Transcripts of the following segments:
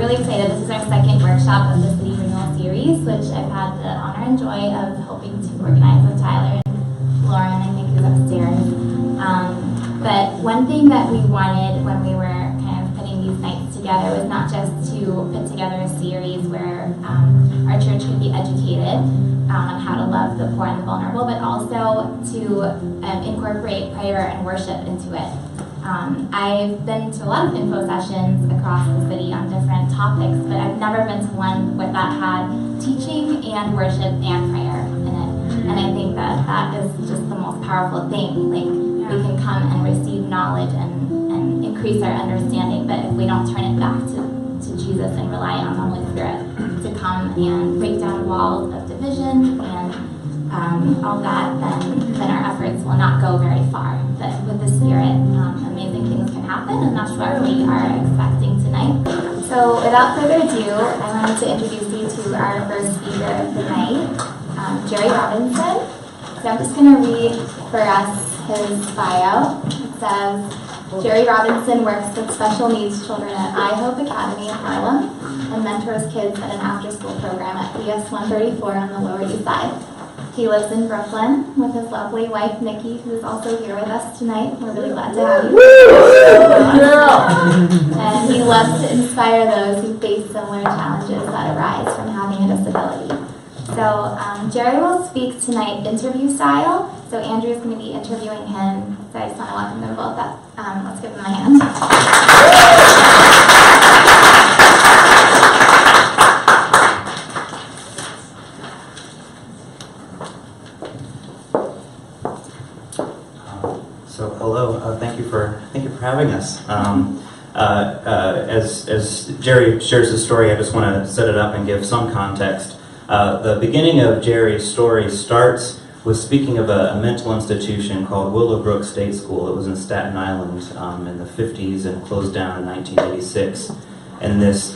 really excited. This is our second workshop of the City Renewal Series, which I've had the honor and joy of helping to organize with Tyler and Lauren, I think, who's upstairs. But one thing that we wanted when we were kind of putting these nights together was not just to put together a series where our church could be educated on how to love the poor and the vulnerable, but also to incorporate prayer and worship into it. I've been to a lot of info sessions across the city on different topics, but I've never been to one that had teaching and worship and prayer in it. And I think that is just the most powerful thing. Like, we can come and receive knowledge and increase our understanding, but if we don't turn it back to Jesus and rely on the Holy Spirit to come and break down walls of division and all that, then our efforts will not go very far. But with the Spirit, amazing things can happen, and that's what we are expecting tonight. So without further ado, I wanted to introduce you to our first speaker of the night, Jerry Robinson. So I'm just going to read for us his bio. It says, Jerry Robinson works with special needs children at I Hope Academy in Harlem and mentors kids at an after-school program at PS 134 on the Lower East Side. He lives in Brooklyn with his lovely wife, Nikki, who is also here with us tonight. We're really glad to have you. And he loves to inspire those who face similar challenges that arise from having a disability. So Jerry will speak tonight interview style. So Andrew is going to be interviewing him. So I just want to welcome them both up. Let's give them a hand. So hello, thank you for having us. As Jerry shares his story, I just want to set it up and give some context. The beginning of Jerry's story starts with speaking of a mental institution called Willowbrook State School. It was in Staten Island in the 50s and closed down in 1986. And this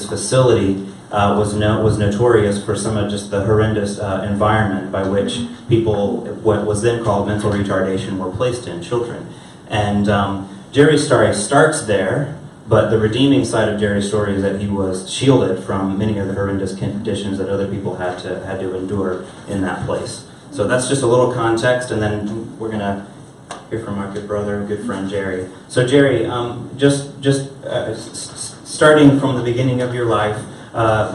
facility was notorious for some of just the horrendous environment by which people, what was then called mental retardation, were placed in, children. And Jerry's story starts there, but the redeeming side of Jerry's story is that he was shielded from many of the horrendous conditions that other people had to endure in that place. So that's just a little context, and then we're going to hear from our good brother, good friend Jerry. So Jerry, starting from the beginning of your life,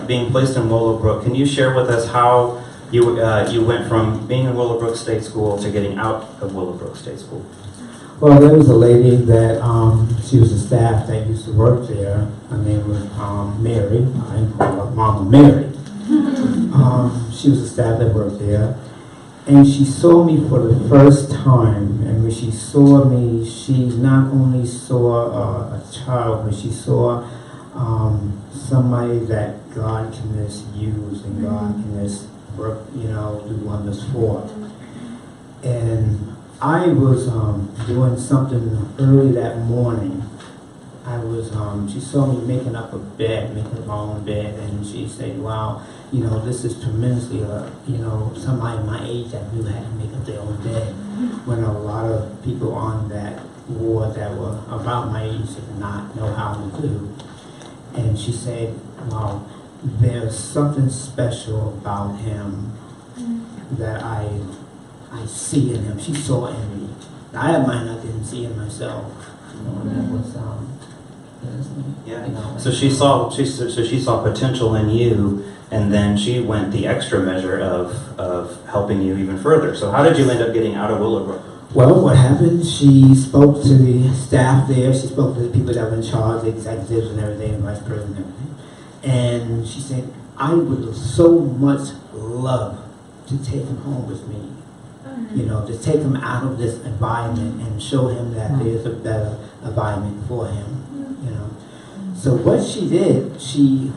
being placed in Willowbrook, can you share with us how you went from being in Willowbrook State School to getting out of Willowbrook State School? Well, there was a lady that, she was a staff that used to work there. Her name was Mary. I call her Mama Mary. She was a staff that worked there. And she saw me for the first time. And when she saw me, she not only saw a child, but she saw somebody that God can just use and God can just work, do wonders for. And I was doing something early that morning. She saw me making up a bed, making my own bed, and she said, wow, this is tremendously, somebody my age that knew how to make up their own bed, when a lot of people on that ward that were about my age did not know how to do. And she said, wow, there's something special about him that I see in him. She saw in me. I didn't see in myself. That was yeah. So she saw potential in you, and then she went the extra measure of helping you even further. So how did you end up getting out of Willowbrook? Well, what happened? She spoke to the staff there. She spoke to the people that were in charge, the executives and everything, and vice president and everything. And she said, I would so much love to take him home with me. To take him out of this environment and show him that there's a better environment for him. So what she did, she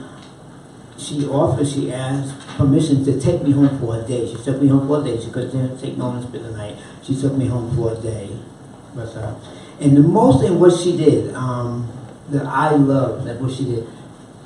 asked permission to take me home for a day. She took me home for a day. She couldn't take me home and spend the night. She took me home for a day. And the most in what she did, that I loved, that what she did,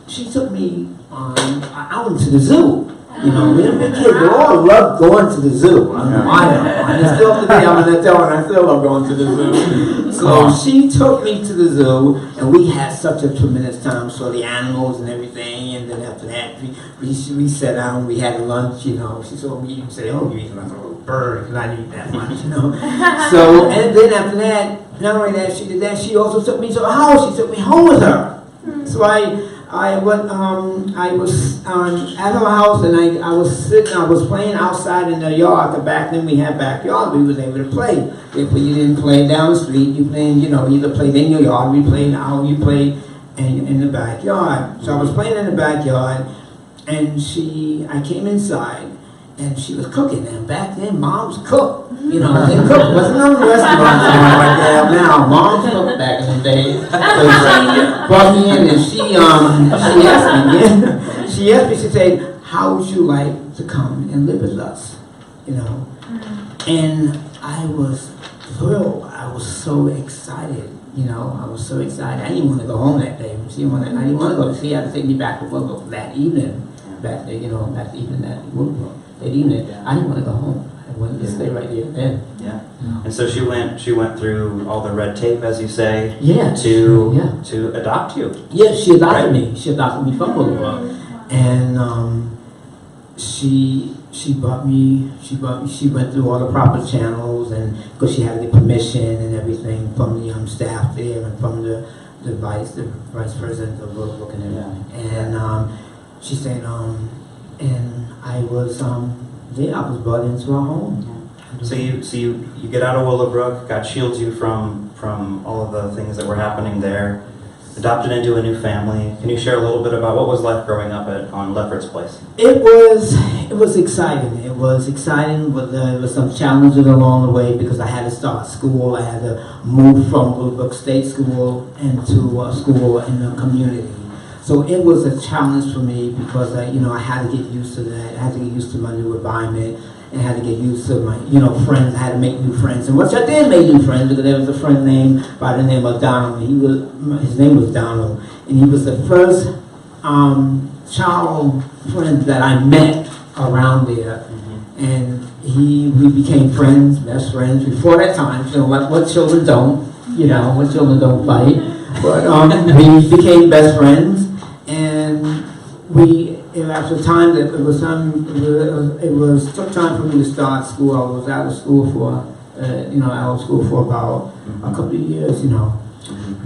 she took me out into the zoo. You know, we were kids, we all loved going to the zoo. I don't know why. And still today, I'm an adult, and I still love going to the zoo. So she took me to the zoo, and we had such a tremendous time. Saw the animals and everything, and then after that, we sat down, we had lunch. You know, she saw me and said, "Oh, you're eating like a little bird, because I didn't eat that much." You know. So, and then after that, not only that, she did that. She also took me to the house. She took me home with her. So I was at her house, and I was sitting, I was playing outside in the yard. The back then we had backyard. We was able to play. If you didn't play down the street, you played, you know, either played in your yard, we played out, you played in the backyard. So I was playing in the backyard, and I came inside, and she was cooking. And back then, moms cooked. You know, they cooked. Wasn't no restaurants like that now. Moms cooked back in the day. So she brought me in, and she asked me, she said, "How would you like to come and live with us?" You know, and I was thrilled. I was so excited. You know, I was so excited. I didn't want to go home that day. I didn't want to go. She had to take me back to work that evening. Back there, you know, that evening, that evening. I didn't want to go home. I wanted to stay right there then. Yeah. And so she went through all the red tape, as you say, Yeah. to adopt you. Yeah, she adopted me. She adopted me from Boulevard. And she brought me, she went through all the proper channels, and because she had to get permission and everything from the staff there and from the vice president of Boulevard and everything. And she said, and I was I was brought into our home. So you get out of Willowbrook. God shields you from all of the things that were happening there. Adopted into a new family. Can you share a little bit about what was like growing up on Lefferts Place? It was exciting. It was exciting, but there was some challenges along the way because I had to start school. I had to move from Willowbrook State School into a school in the community. So it was a challenge for me because I had to get used to that. I had to get used to my new environment, and I had to get used to my, friends. I had to make new friends, and once I did make new friends, because there was a friend by the name of Donald. His name was Donald, and he was the first child friend that I met around there, and we became friends, best friends. Before that time, like what children don't, what children don't fight, but we became best friends. And after time that it took time for me to start school. I was out of school for about a couple of years,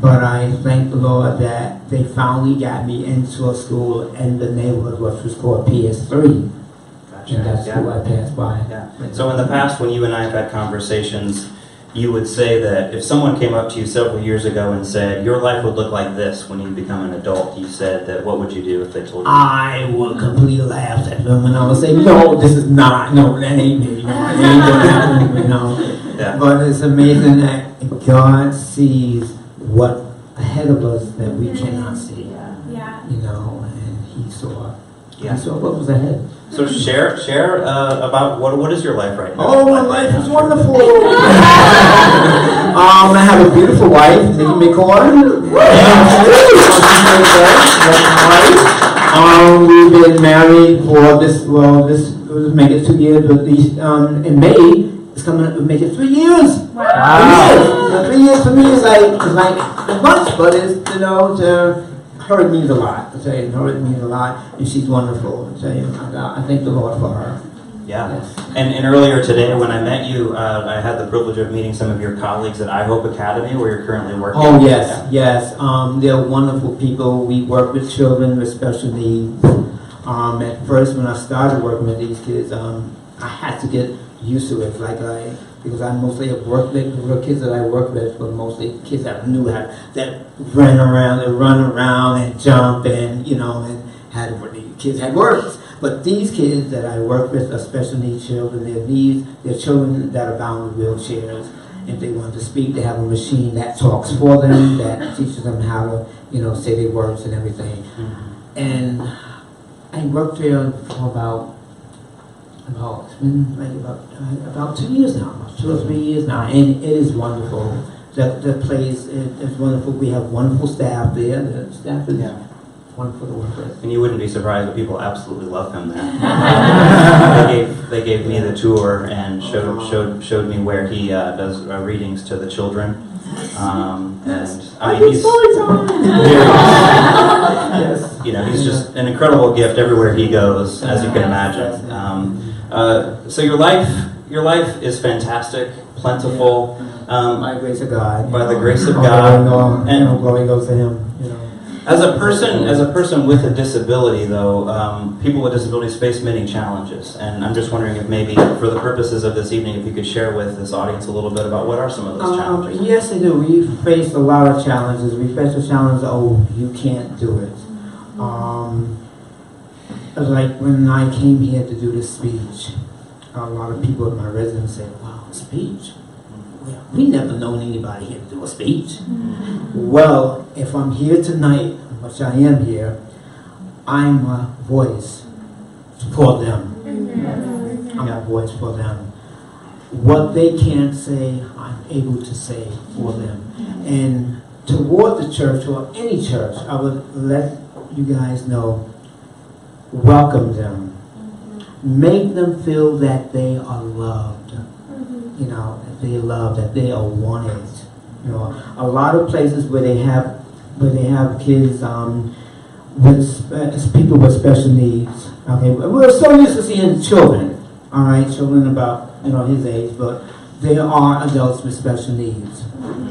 But I thank the Lord that they finally got me into a school in the neighborhood, which was called PS3. Gotcha. And that's who I passed by. Yeah. So in the past, when you and I have had conversations, you would say that if someone came up to you several years ago and said, your life would look like this when you become an adult, you said that what would you do if they told you? I would completely laugh at them, and I would say, no, this is not, no, that ain't me, that ain't gonna happen, Yeah. But it's amazing that God sees what ahead of us that we cannot see. Yeah. And He saw what was ahead. So share about what is your life right now? Oh, my life is wonderful. I have a beautiful wife, Nikki McCoy. We've been married for this will make it 2 years, but in May it's coming up to make it 3 years. Wow. 3 years for me is like a bunch, but it's to her it means a lot. I tell you, her it means a lot, and she's wonderful. I tell you, I thank the Lord for her. Yeah. Yes. And earlier today, when I met you, I had the privilege of meeting some of your colleagues at I Hope Academy, where you're currently working. Oh, yes, yes. They're wonderful people. We work with children with special needs. At first, when I started working with these kids, I had to get used to it. Because I mostly have worked with the kids that I work with, but mostly kids that that run around and jump and kids had words. But these kids that I work with are special needs children. They're children that are bound with wheelchairs. If they want to speak, they have a machine that talks for them, that teaches them how to, say their words and everything. Mm-hmm. And I worked there for it's been about 2 years now, about 2 or 3 years now, and it is wonderful. The place is wonderful. We have wonderful staff there. The staff is wonderful to work with. And you wouldn't be surprised, but people absolutely love him there. They gave me the tour and showed me where he does readings to the children. And I mean, he's Yes. you know, he's just an incredible gift everywhere he goes, as you can imagine. So your life is fantastic, plentiful. By the grace of God. By the grace of God. And glory goes to Him. You know. As a person with a disability, though, people with disabilities face many challenges, and I'm just wondering if maybe, for the purposes of this evening, if you could share with this audience a little bit about what are some of those challenges. Yes, I do. We faced a lot of challenges. We faced the challenge, oh, you can't do it. Like when I came here to do this speech, a lot of people in my residence said, wow, a speech? We never known anybody here to do a speech. Well, if I'm here tonight, which I am here, I'm a voice for them. I'm a voice for them. What they can't say, I'm able to say for them. And toward the church, or any church, I would let you guys know, welcome them. Make them feel that they are loved. You know, that they love, that they are wanted. You know, a lot of places where they have kids with people with special needs. Okay, we're so used to seeing children. All right, children about his age, but there are adults with special needs.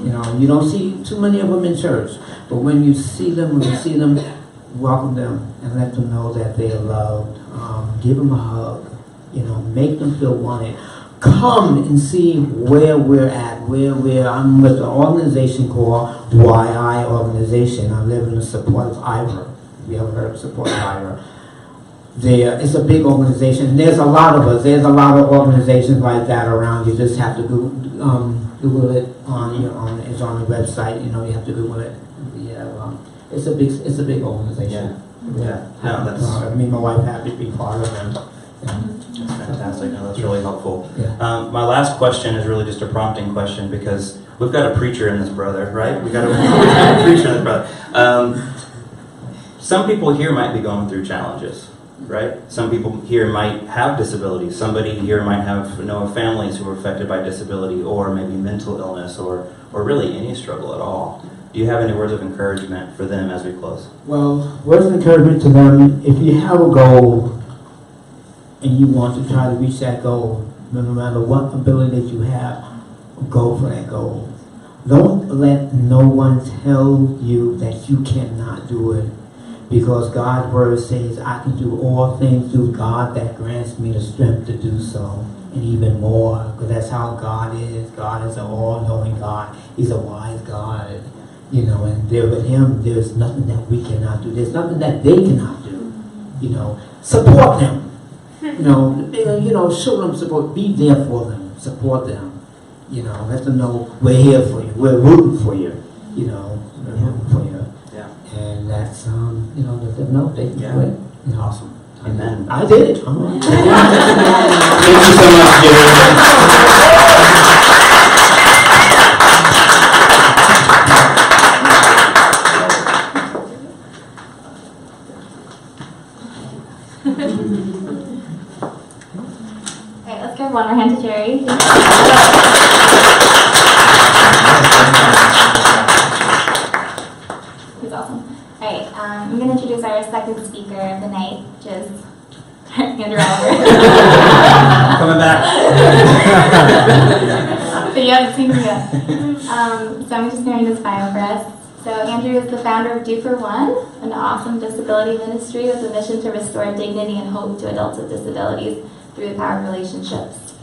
You know, you don't see too many of them in church, but when you see them, welcome them and let them know that they are loved. Give them a hug. You know, make them feel wanted. Come and see where we're at, I'm with an organization called YI Organization. I live in the support of IRA. If you ever heard of support of IRA? It's a big organization. There's a lot of us. There's a lot of organizations like that around. You just have to Google it it's on the website. You know, you have to Google it. Yeah, it's a big organization. Yeah. No, that's. Me and my wife happy to be part of them. Yeah. That's fantastic. No, that's really helpful. Yeah. My last question is really just a prompting question because we've got a preacher in this brother, right? We got a preacher in this brother. Some people here might be going through challenges, right? Some people here might have disabilities. Somebody here might know of families who are affected by disability or maybe mental illness or really any struggle at all. Do you have any words of encouragement for them as we close? Well, words of encouragement to them, if you have a goal and you want to try to reach that goal, no matter what ability that you have, go for that goal. Don't let no one tell you that you cannot do it, because God's word says, I can do all things through God that grants me the strength to do so, and even more, because that's how God is. God is an all-knowing God. He's a wise God. You know, and there with Him, there's nothing that we cannot do. There's nothing that they cannot do. You know, support them. Show them support. Be there for them. Support them. You know, let them know we're here for you. We're rooting for you. You know, we're rooting for you. Yeah. And that's let them know they can do it. You know, Awesome. Amen. I did it. Thank you so much, Jerry. Alright, let's give one more hand to Jerry. He's awesome. Alright, I'm going to introduce our second speaker of the night, which is Andrew Oliver. Coming back. But you haven't seen him yet. So I'm just going to read his bio for us. So Andrew is the founder of Do for One, an awesome disability ministry with a mission to restore dignity and hope to adults with disabilities through the power of relationships.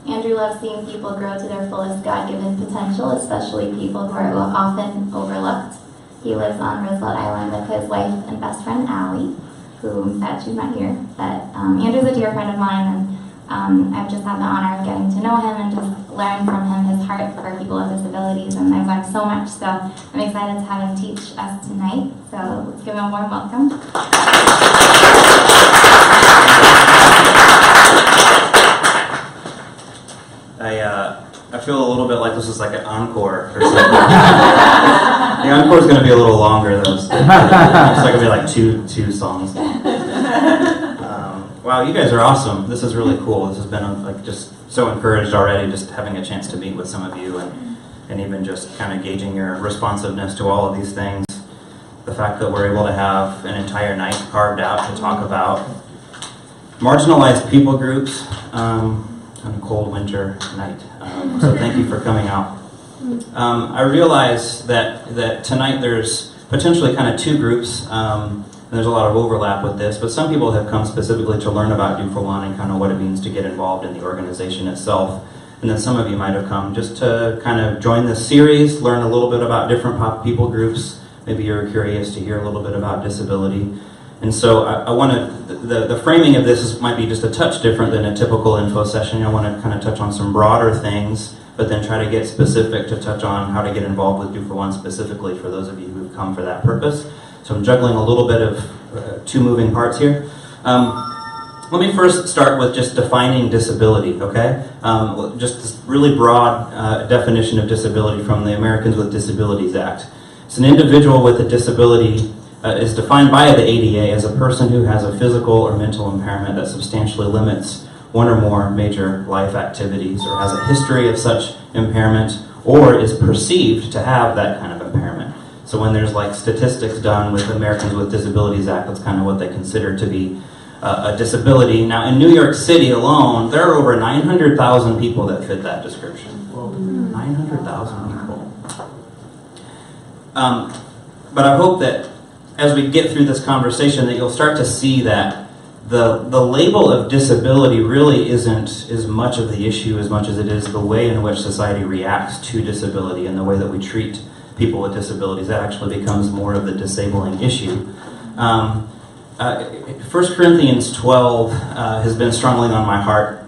Andrew loves seeing people grow to their fullest God-given potential, especially people who are often overlooked. He lives on Roosevelt Island with his wife and best friend, Allie, who I'm sad she's not here. But Andrew's a dear friend of mine, and I've just had the honor of getting to know him and just learn from him his heart for people with disabilities, and I've learned so much, so I'm excited to have him teach us tonight. So let's give him a warm welcome. I feel a little bit like this is like an encore or something. The encore is going to be a little longer, though. So it's going to be like two songs. Wow, you guys are awesome. This is really cool. This has been like just so encouraged already, just having a chance to meet with some of you and even just kind of gauging your responsiveness to all of these things. The fact that we're able to have an entire night carved out to talk about marginalized people groups on a cold winter night. So thank you for coming out. I realize that tonight there's potentially kind of two groups. And there's a lot of overlap with this, but some people have come specifically to learn about Do for One and kind of what it means to get involved in the organization itself. And then some of you might have come just to kind of join this series, learn a little bit about different people groups. Maybe you're curious to hear a little bit about disability. And so I want to, the framing of this might be just a touch different than a typical info session. I want to kind of touch on some broader things, but then try to get specific to touch on how to get involved with Do for One specifically for those of you who've come for that purpose. So I'm juggling a little bit of two moving parts here. Let me first start with just defining disability, okay? Just this really broad definition of disability from the Americans with Disabilities Act. It's an individual with a disability is defined by the ADA as a person who has a physical or mental impairment that substantially limits one or more major life activities or has a history of such impairment or is perceived to have that kind of impairment. So when there's like statistics done with Americans with Disabilities Act, that's kind of what they consider to be a disability. Now in New York City alone, there are over 900,000 people that fit that description. 900,000 people. But I hope that as we get through this conversation that you'll start to see that the label of disability really isn't as much of the issue as much as it is the way in which society reacts to disability and the way that we treat people with disabilities. That actually becomes more of the disabling issue. 1 Corinthians 12 has been strongly on my heart,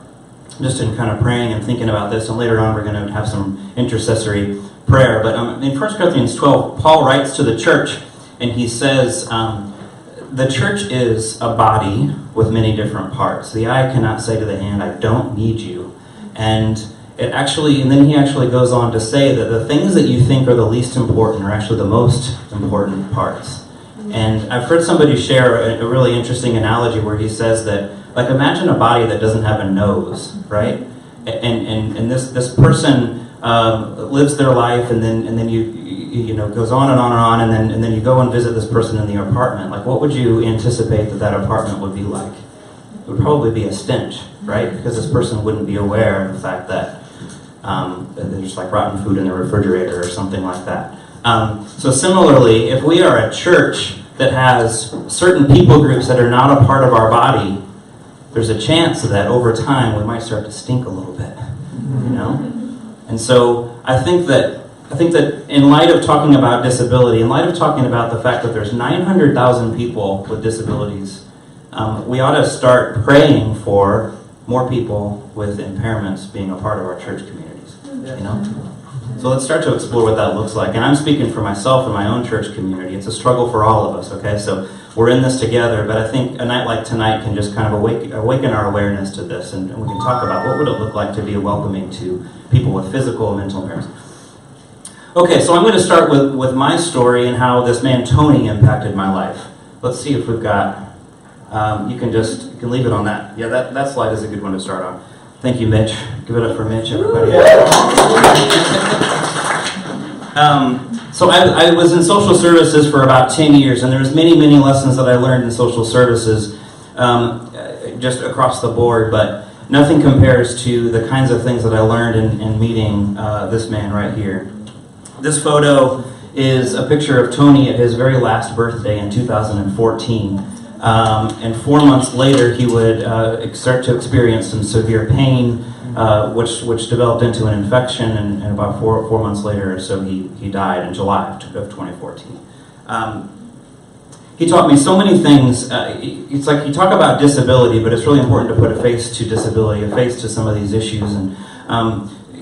just in kind of praying and thinking about this, and later on we're going to have some intercessory prayer. But in 1 Corinthians 12, Paul writes to the church, and he says, the church is a body with many different parts. The eye cannot say to the hand, I don't need you. And then he actually goes on to say that the things that you think are the least important are actually the most important parts. And I've heard somebody share a really interesting analogy where he says that, like, imagine a body that doesn't have a nose, right? And this person lives their life, and then you know goes on and on and on, and then you go and visit this person in the apartment. Like, what would you anticipate that apartment would be like? It would probably be a stench, right? Because this person wouldn't be aware of the fact that there's like rotten food in the refrigerator or something like that. So similarly, if we are a church that has certain people groups that are not a part of our body, there's a chance that over time we might start to stink a little bit, you know? And so I think that in light of talking about disability, in light of talking about the fact that there's 900,000 people with disabilities, we ought to start praying for more people with impairments being a part of our church communities, you know? So let's start to explore what that looks like. And I'm speaking for myself and my own church community. It's a struggle for all of us, okay? So we're in this together, but I think a night like tonight can just kind of awaken our awareness to this, and we can talk about what would it look like to be welcoming to people with physical and mental impairments. Okay, so I'm going to start with my story and how this man Tony impacted my life. Let's see if we've got, you can leave it on that. Yeah, that slide is a good one to start on. Thank you, Mitch. Give it up for Mitch, everybody. So I was in social services for about 10 years, and there was many, many lessons that I learned in social services just across the board, but nothing compares to the kinds of things that I learned in meeting this man right here. This photo is a picture of Tony at his very last birthday in 2014. And 4 months later, he would start to experience some severe pain, which developed into an infection, and about four months later or so, he died in July of 2014. He taught me so many things. It's like you talk about disability, but it's really important to put a face to disability, a face to some of these issues. And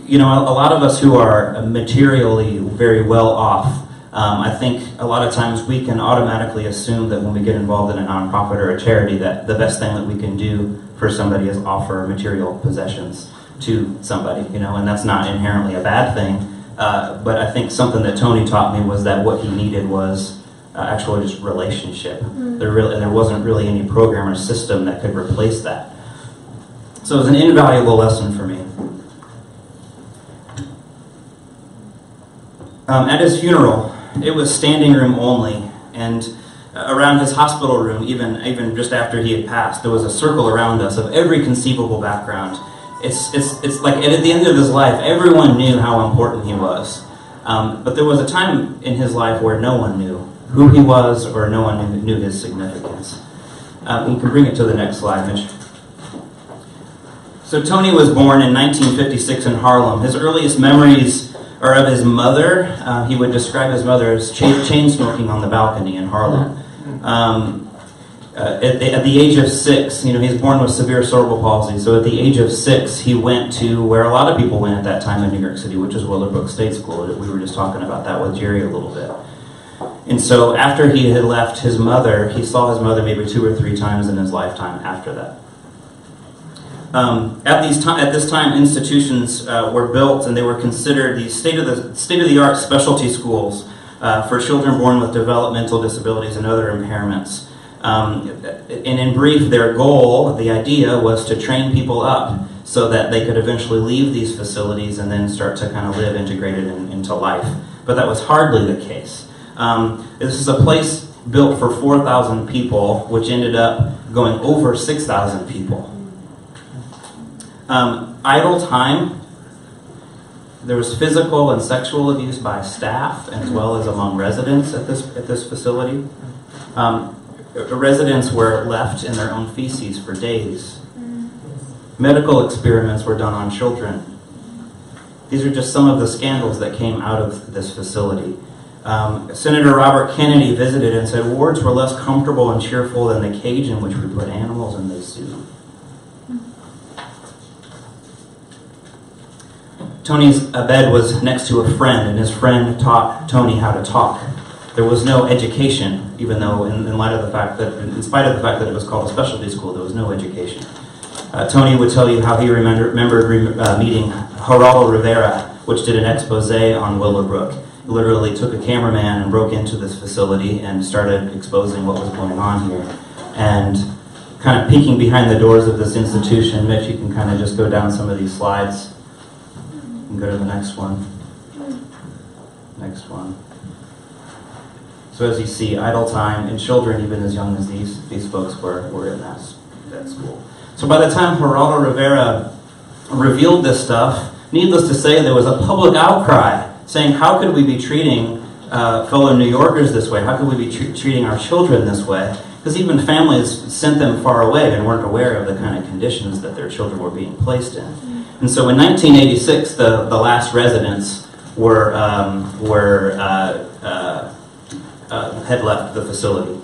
you know, a lot of us who are materially very well off, I think a lot of times we can automatically assume that when we get involved in a nonprofit or a charity that the best thing that we can do for somebody is offer material possessions to somebody, you know, and that's not inherently a bad thing, But I think something that Tony taught me was that what he needed was actually just relationship. And there wasn't really any program or system that could replace that. So it was an invaluable lesson for me. At his funeral, it was standing room only, and around his hospital room, even just after he had passed, there was a circle around us of every conceivable background. It's like at the end of his life, everyone knew how important he was. But there was a time in his life where no one knew who he was, or no one knew his significance. You can bring it to the next slide, Mitch. So Tony was born in 1956 in Harlem. His earliest memories are of his mother. He would describe his mother as chain smoking on the balcony in Harlem. At the age of 6, he was born with severe cerebral palsy, so at the age of 6, he went to where a lot of people went at that time in New York City, which is Willowbrook State School. We were just talking about that with Jerry a little bit. And so after he had left his mother, he saw his mother maybe 2 or 3 times in his lifetime after that. At this time, institutions were built, and they were considered the state-of-the-art specialty schools for children born with developmental disabilities and other impairments. And in brief, their goal, the idea, was to train people up so that they could eventually leave these facilities and then start to kind of live integrated into life. But that was hardly the case. This is a place built for 4,000 people, which ended up going over 6,000 people. Idle time. There was physical and sexual abuse by staff as well as among residents at this facility. Residents were left in their own feces for days. Medical experiments were done on children. These are just some of the scandals that came out of this facility. Senator Robert Kennedy visited and said wards were less comfortable and cheerful than the cage in which we put animals in the zoo. Tony's bed was next to a friend, and his friend taught Tony how to talk. There was no education, even though in spite of the fact that it was called a specialty school, there was no education. Tony would tell you how he remembered meeting Geraldo Rivera, which did an expose on Willowbrook. He literally took a cameraman and broke into this facility and started exposing what was going on here. And kind of peeking behind the doors of this institution, Mitch, you can kind of just go down some of these slides. You can go to the next one. Next one. So as you see, idle time, and children even as young as these folks were in that school. So by the time Geraldo Rivera revealed this stuff, needless to say, there was a public outcry saying, how could we be treating fellow New Yorkers this way? How could we be treating our children this way? Because even families sent them far away and weren't aware of the kind of conditions that their children were being placed in. And so in 1986, the last residents had left the facility.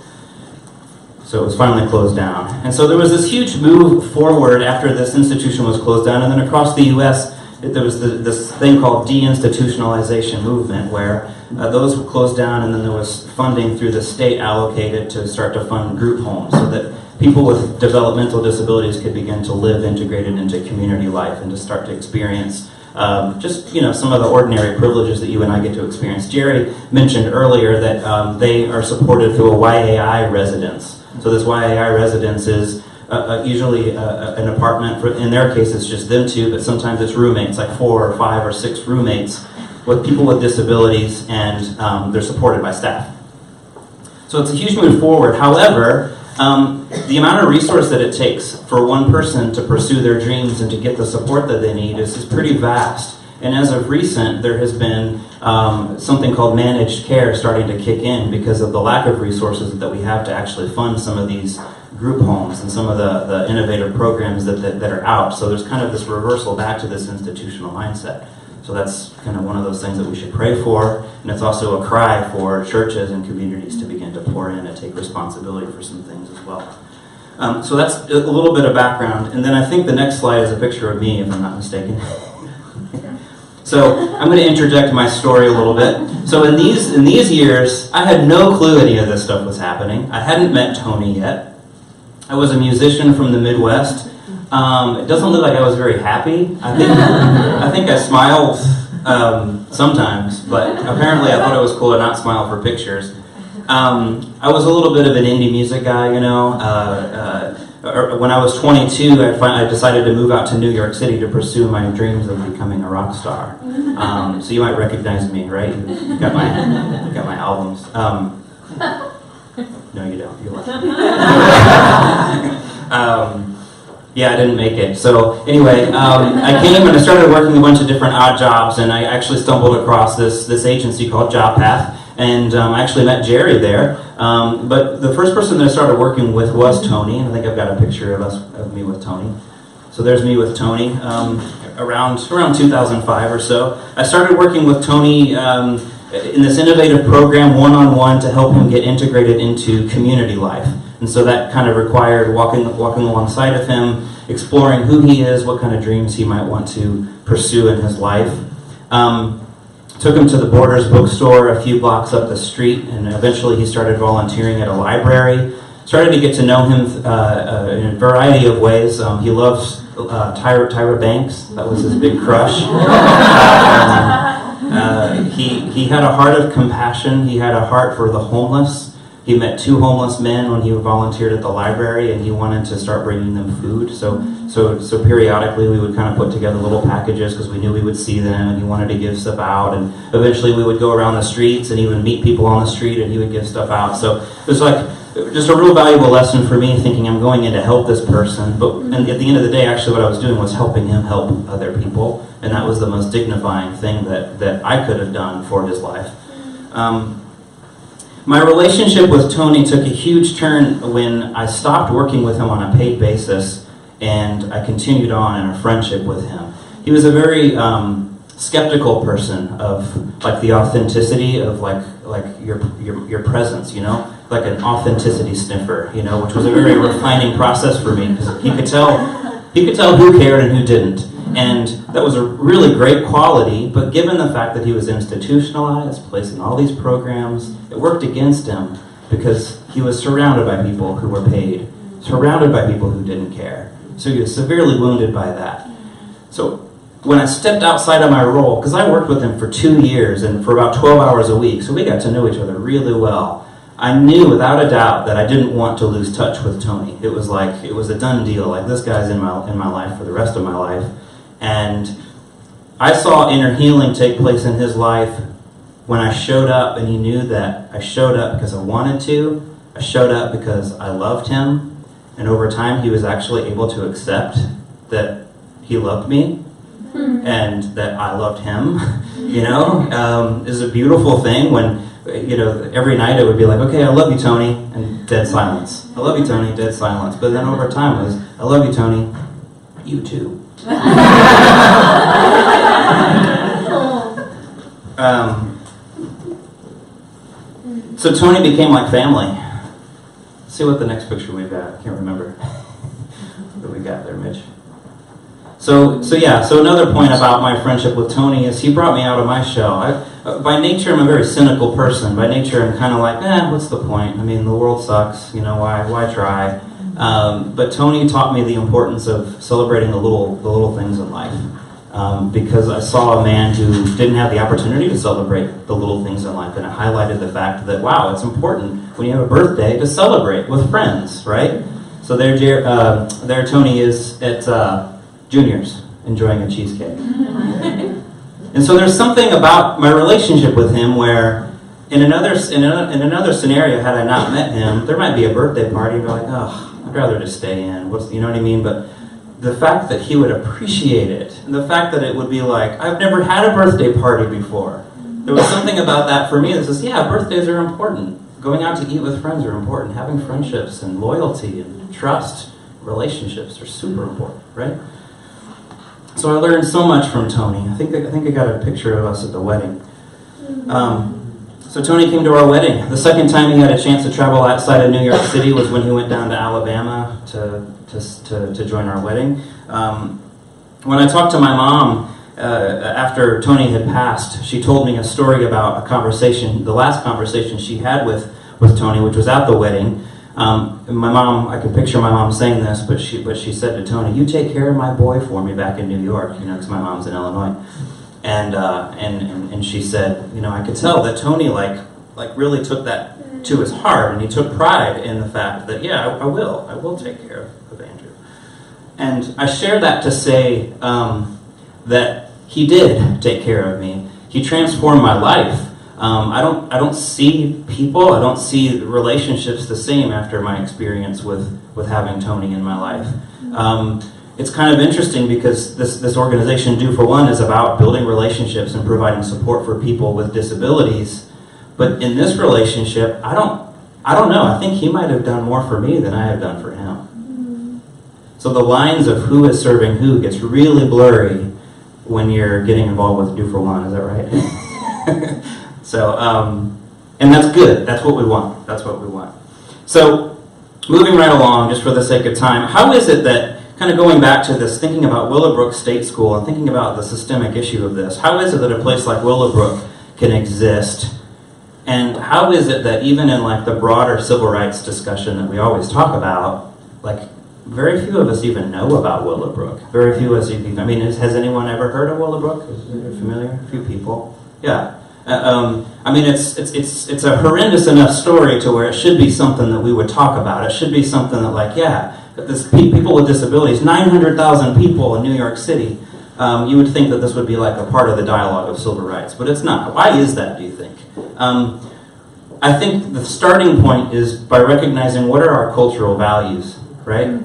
So it was finally closed down. And so there was this huge move forward after this institution was closed down, and then across the U.S., there was this thing called deinstitutionalization movement, where those were closed down, and then there was funding through the state allocated to start to fund group homes so that people with developmental disabilities could begin to live integrated into community life and to start to experience some of the ordinary privileges that you and I get to experience. Jerry mentioned earlier that they are supported through a YAI residence. So this YAI residence is usually an apartment. In their case, it's just them two, but sometimes it's roommates, like 4 or 5 or 6 roommates with people with disabilities, and they're supported by staff. So it's a huge move forward. However, the amount of resource that it takes for one person to pursue their dreams and to get the support that they need is pretty vast. And as of recent, there has been something called managed care starting to kick in because of the lack of resources that we have to actually fund some of these group homes and some of the innovative programs that are out. So there's kind of this reversal back to this institutional mindset. So that's kind of one of those things that we should pray for, and it's also a cry for churches and communities to begin to pour in and take responsibility for some things as well. So that's a little bit of background, and then I think the next slide is a picture of me, if I'm not mistaken. So I'm going to interject my story a little bit. So in these years, I had no clue any of this stuff was happening. I hadn't met Tony yet. I was a musician from the Midwest. It doesn't look like I was very happy. I think I smiled sometimes, but apparently I thought it was cool to not smile for pictures. I was a little bit of an indie music guy, you know. When I was 22, I decided to move out to New York City to pursue my dreams of becoming a rock star. So you might recognize me, right? You got my albums. No, you don't. You're lucky. Yeah, I didn't make it. So anyway, I came and I started working a bunch of different odd jobs, and I actually stumbled across this agency called JobPath, and I actually met Jerry there. But the first person that I started working with was Tony, and I think I've got a picture of me with Tony. So there's me with Tony around 2005 or so. I started working with Tony in this innovative program, one-on-one, to help him get integrated into community life. And so that kind of required walking alongside of him, exploring who he is, what kind of dreams he might want to pursue in his life. Took him to the Borders bookstore a few blocks up the street, and eventually he started volunteering at a library. Started to get to know him in a variety of ways. He loves Tyra Banks. That was his big crush. He had a heart of compassion. He had a heart for the homeless. He met 2 homeless men when he volunteered at the library, and he wanted to start bringing them food. So periodically we would kind of put together little packages because we knew we would see them, and he wanted to give stuff out. And eventually we would go around the streets, and he would meet people on the street, and he would give stuff out. So it was like just a real valuable lesson for me, thinking I'm going in to help this person. And at the end of the day, actually what I was doing was helping him help other people, and that was the most dignifying thing that I could have done for his life. My relationship with Tony took a huge turn when I stopped working with him on a paid basis, and I continued on in a friendship with him. He was a very skeptical person of like the authenticity of like your presence, you know, like an authenticity sniffer, you know, which was a very refining process for me, because he could tell who cared and who didn't. And that was a really great quality, but given the fact that he was institutionalized, placed in all these programs, it worked against him because he was surrounded by people who were paid, surrounded by people who didn't care. So he was severely wounded by that. So when I stepped outside of my role, because I worked with him for 2 years and for about 12 hours a week, so we got to know each other really well, I knew without a doubt that I didn't want to lose touch with Tony. It was a done deal, like this guy's in my life for the rest of my life. And I saw inner healing take place in his life when I showed up, and he knew that I showed up because I wanted to. I showed up because I loved him, and over time he was actually able to accept that he loved me and that I loved him. You know, is a beautiful thing when, you know, every night it would be like, okay, I love you, Tony, and dead silence. I love you, Tony, dead silence. But then over time it was, I love you, Tony, you too. So Tony became like family. Let's see what the next picture we've got. I can't remember what we got there, Mitch. So another point about my friendship with Tony is he brought me out of my shell. By nature, I'm a very cynical person. By nature, I'm kind of like, what's the point? I mean, the world sucks. You know, why try? But Tony taught me the importance of celebrating the little things in life, because I saw a man who didn't have the opportunity to celebrate the little things in life, and it highlighted the fact that, wow, it's important when you have a birthday to celebrate with friends, right? So there Tony is at Junior's enjoying a cheesecake. And so there's something about my relationship with him where in another scenario, had I not met him, there might be a birthday party and be like, oh, I'd rather just stay in. You know what I mean? But the fact that he would appreciate it, and the fact that it would be like, I've never had a birthday party before. There was something about that for me that says, yeah, birthdays are important. Going out to eat with friends are important. Having friendships and loyalty and trust, relationships are super important, right? So I learned so much from Tony. I think I got a picture of us at the wedding. So Tony came to our wedding. The second time he had a chance to travel outside of New York City was when he went down to Alabama to join our wedding. When I talked to my mom after Tony had passed, she told me a story about a conversation, the last conversation she had with Tony, which was at the wedding. My mom, I could picture my mom saying this, but she said to Tony, "You take care of my boy for me back in New York," you know, because my mom's in Illinois. And she said, you know, I could tell that Tony like really took that to his heart, and he took pride in the fact that, yeah, I will take care of Andrew. And I share that to say that he did take care of me. He transformed my life. I don't see people, I don't see relationships the same after my experience with having Tony in my life. It's kind of interesting because this organization, Do for One, is about building relationships and providing support for people with disabilities. But in this relationship, I don't know. I think he might have done more for me than I have done for him. So the lines of who is serving who gets really blurry when you're getting involved with Do for One. Is that right? So, and that's good. That's what we want. That's what we want. So, moving right along, just for the sake of time, how is it that, kind of going back to this, thinking about Willowbrook State School and thinking about the systemic issue of this, how is it that a place like Willowbrook can exist? And how is it that even in like the broader civil rights discussion that we always talk about, like very few of us even know about Willowbrook. Very few of us even, I mean, has anyone ever heard of Willowbrook? Is it familiar? A few people. Yeah. I mean, it's a horrendous enough story to where it should be something that we would talk about. It should be something that, like, yeah, people with disabilities, 900,000 people in New York City, you would think that this would be like a part of the dialogue of civil rights, but it's not. Why is that, do you think? I think the starting point is by recognizing what are our cultural values, right?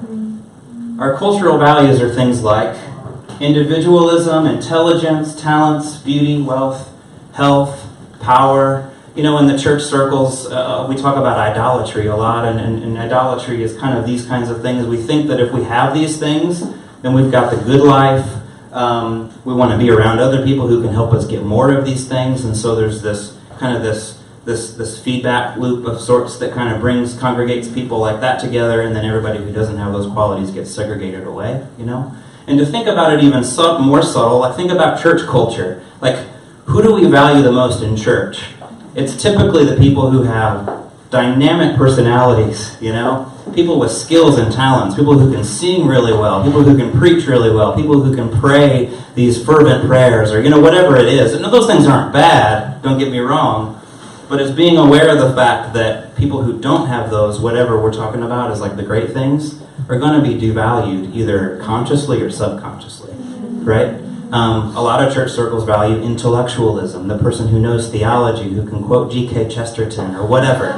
Our cultural values are things like individualism, intelligence, talents, beauty, wealth, health, power. You know, in the church circles, we talk about idolatry a lot, and idolatry is kind of these kinds of things. We think that if we have these things, then we've got the good life. We want to be around other people who can help us get more of these things, and so there's this kind of this feedback loop of sorts that kind of congregates people like that together, and then everybody who doesn't have those qualities gets segregated away, you know? And to think about it even more subtle, I think about church culture. Like, who do we value the most in church? It's typically the people who have dynamic personalities, you know? People with skills and talents, people who can sing really well, people who can preach really well, people who can pray these fervent prayers, or, you know, whatever it is. And those things aren't bad, don't get me wrong, but it's being aware of the fact that people who don't have those, whatever we're talking about is like the great things, are going to be devalued either consciously or subconsciously, right? A lot of church circles value intellectualism, the person who knows theology, who can quote G.K. Chesterton or whatever.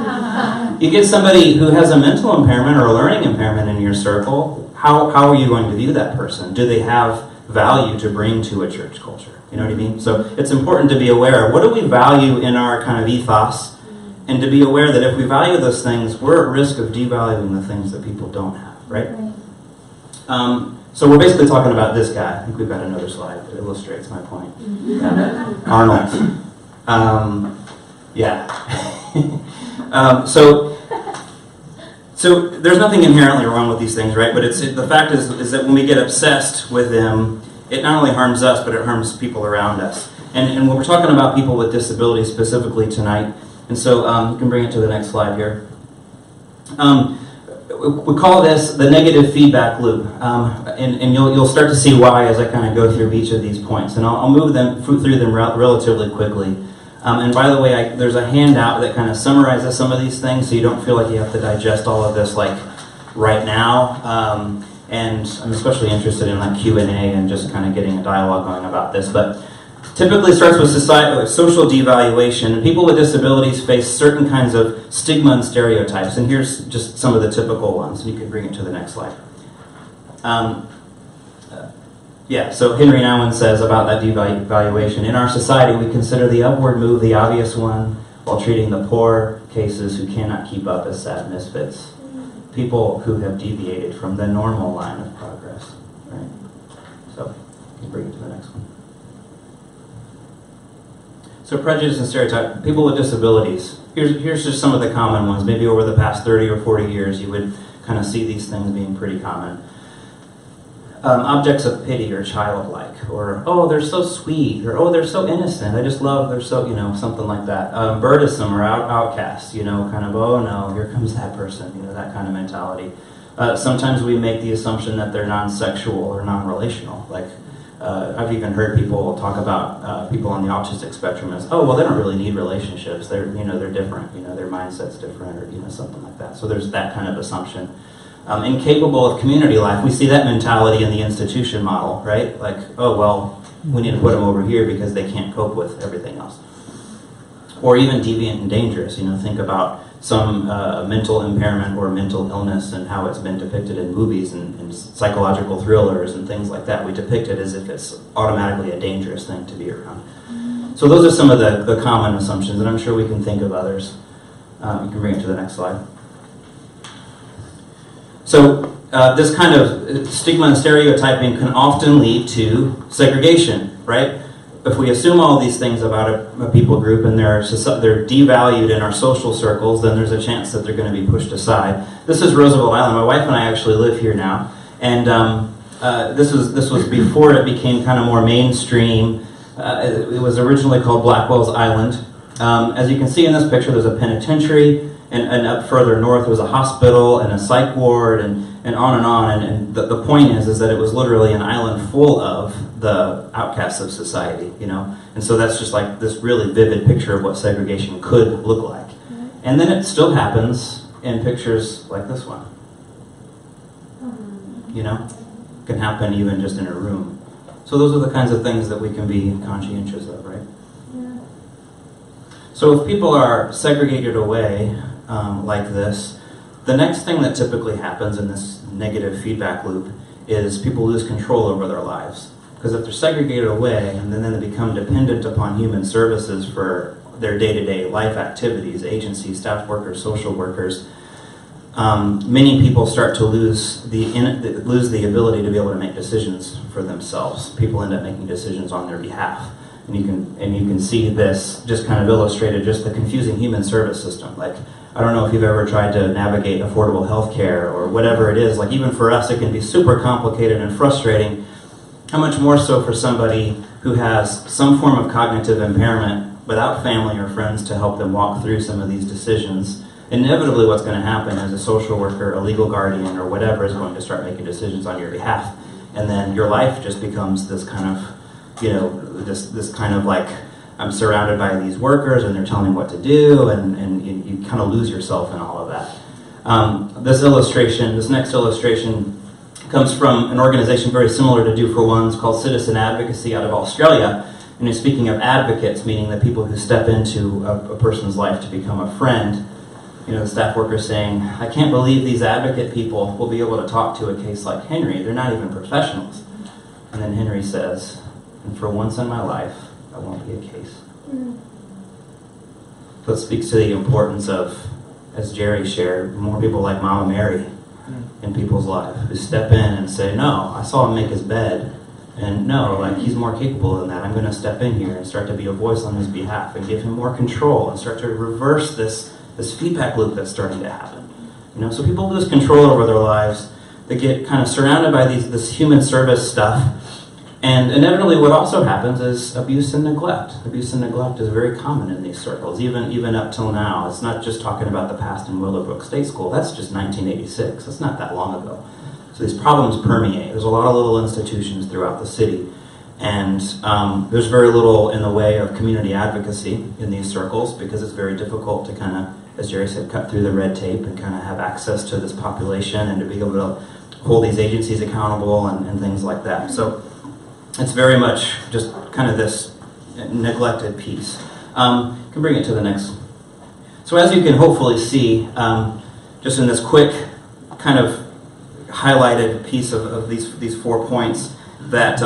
You get somebody who has a mental impairment or a learning impairment in your circle, how are you going to view that person? Do they have value to bring to a church culture? You know what I mean? So it's important to be aware. What do we value in our kind of ethos? And to be aware that if we value those things, we're at risk of devaluing the things that people don't have, right? So we're basically talking about this guy. I think we've got another slide that illustrates my point. Yeah. Arnold. Yeah. So there's nothing inherently wrong with these things, right? But the fact is that when we get obsessed with them, it not only harms us, but it harms people around us. And when we're talking about people with disabilities specifically tonight, and so you can bring it to the next slide here. We call this the negative feedback loop, and you'll start to see why as I kind of go through each of these points, and I'll move them through them relatively quickly. And by the way, there's a handout that kind of summarizes some of these things, so you don't feel like you have to digest all of this like right now. And I'm especially interested in like Q&A and just kind of getting a dialogue going about this, but typically starts with social devaluation, and people with disabilities face certain kinds of stigma and stereotypes, and here's just some of the typical ones. You can bring it to the next slide. So Henry Nouwen says about that devaluation, in our society we consider the upward move the obvious one, while treating the poor cases who cannot keep up as sad misfits. People who have deviated from the normal line of progress. Right? So you can bring it to the next one. So prejudice and stereotype, people with disabilities. Here's just some of the common ones. Maybe over the past 30 or 40 years you would kind of see these things being pretty common. Objects of pity or childlike, or, oh, they're so sweet, or, oh, they're so innocent, I just love, they're so, you know, something like that. Burdensome or outcast, you know, kind of, oh no, here comes that person, you know, that kind of mentality. Sometimes we make the assumption that they're non-sexual or non-relational, like, I've even heard people talk about people on the autistic spectrum as, oh, well, they don't really need relationships. They're different. Their mindset's different, or something like that. So there's that kind of assumption. Incapable of community life. We see that mentality in the institution model, right? Like, oh, well, we need to put them over here because they can't cope with everything else. Or even deviant and dangerous. Think about some mental impairment or mental illness and how it's been depicted in movies and psychological thrillers and things like that. We depict it as if it's automatically a dangerous thing to be around. So those are some of the common assumptions, and I'm sure we can think of others. You can bring it to the next slide. So this kind of stigma and stereotyping can often lead to segregation, right? If we assume all these things about a people group and they're devalued in our social circles, then there's a chance that they're going to be pushed aside. This is Roosevelt Island. My wife and I actually live here now, and this was before it became kind of more mainstream. It was originally called Blackwell's Island. As you can see in this picture, there's a penitentiary, and up further north there was a hospital and a psych ward, and on. And the point is that it was literally an island full of the outcasts of society, And so that's just like this really vivid picture of what segregation could look like. And then it still happens in pictures like this one. It can happen even just in a room. So those are the kinds of things that we can be conscientious of, right? Yeah. So if people are segregated away like this, the next thing that typically happens in this negative feedback loop is people lose control over their lives. Because if they're segregated away and then they become dependent upon human services for their day-to-day life activities, agencies, staff workers, social workers, many people start to lose the ability to be able to make decisions for themselves. People end up making decisions on their behalf. And you can see this just kind of illustrated, just the confusing human service system. Like, I don't know if you've ever tried to navigate affordable health care or whatever it is. Like, even for us, it can be super complicated and frustrating. How much more so for somebody who has some form of cognitive impairment without family or friends to help them walk through some of these decisions. Inevitably what's going to happen is a social worker, a legal guardian, or whatever is going to start making decisions on your behalf. And then your life just becomes this kind of, this kind of like, I'm surrounded by these workers and they're telling me what to do, and you kind of lose yourself in all of that. This next illustration comes from an organization very similar to Do for One's called Citizen Advocacy out of Australia. And it's speaking of advocates, meaning the people who step into a person's life to become a friend. The staff worker saying, I can't believe these advocate people will be able to talk to a case like Henry. They're not even professionals. And then Henry says, and for once in my life, I won't be a case. So it speaks to the importance of, as Jerry shared, more people like Mama Mary in people's lives who step in and say, no, I saw him make his bed, and no, like, he's more capable than that. I'm going to step in here and start to be a voice on his behalf and give him more control and start to reverse this feedback loop that's starting to happen. So people lose control over their lives. They get kind of surrounded by this human service stuff. And inevitably what also happens is abuse and neglect. Abuse and neglect is very common in these circles, even up till now. It's not just talking about the past in Willowbrook State School. That's just 1986. That's not that long ago. So these problems permeate. There's a lot of little institutions throughout the city. And there's very little in the way of community advocacy in these circles because it's very difficult to kind of, as Jerry said, cut through the red tape and kind of have access to this population and to be able to hold these agencies accountable and things like that. So it's very much just kind of this neglected piece. You can bring it to the next. So as you can hopefully see, just in this quick kind of highlighted piece of these 4 points, that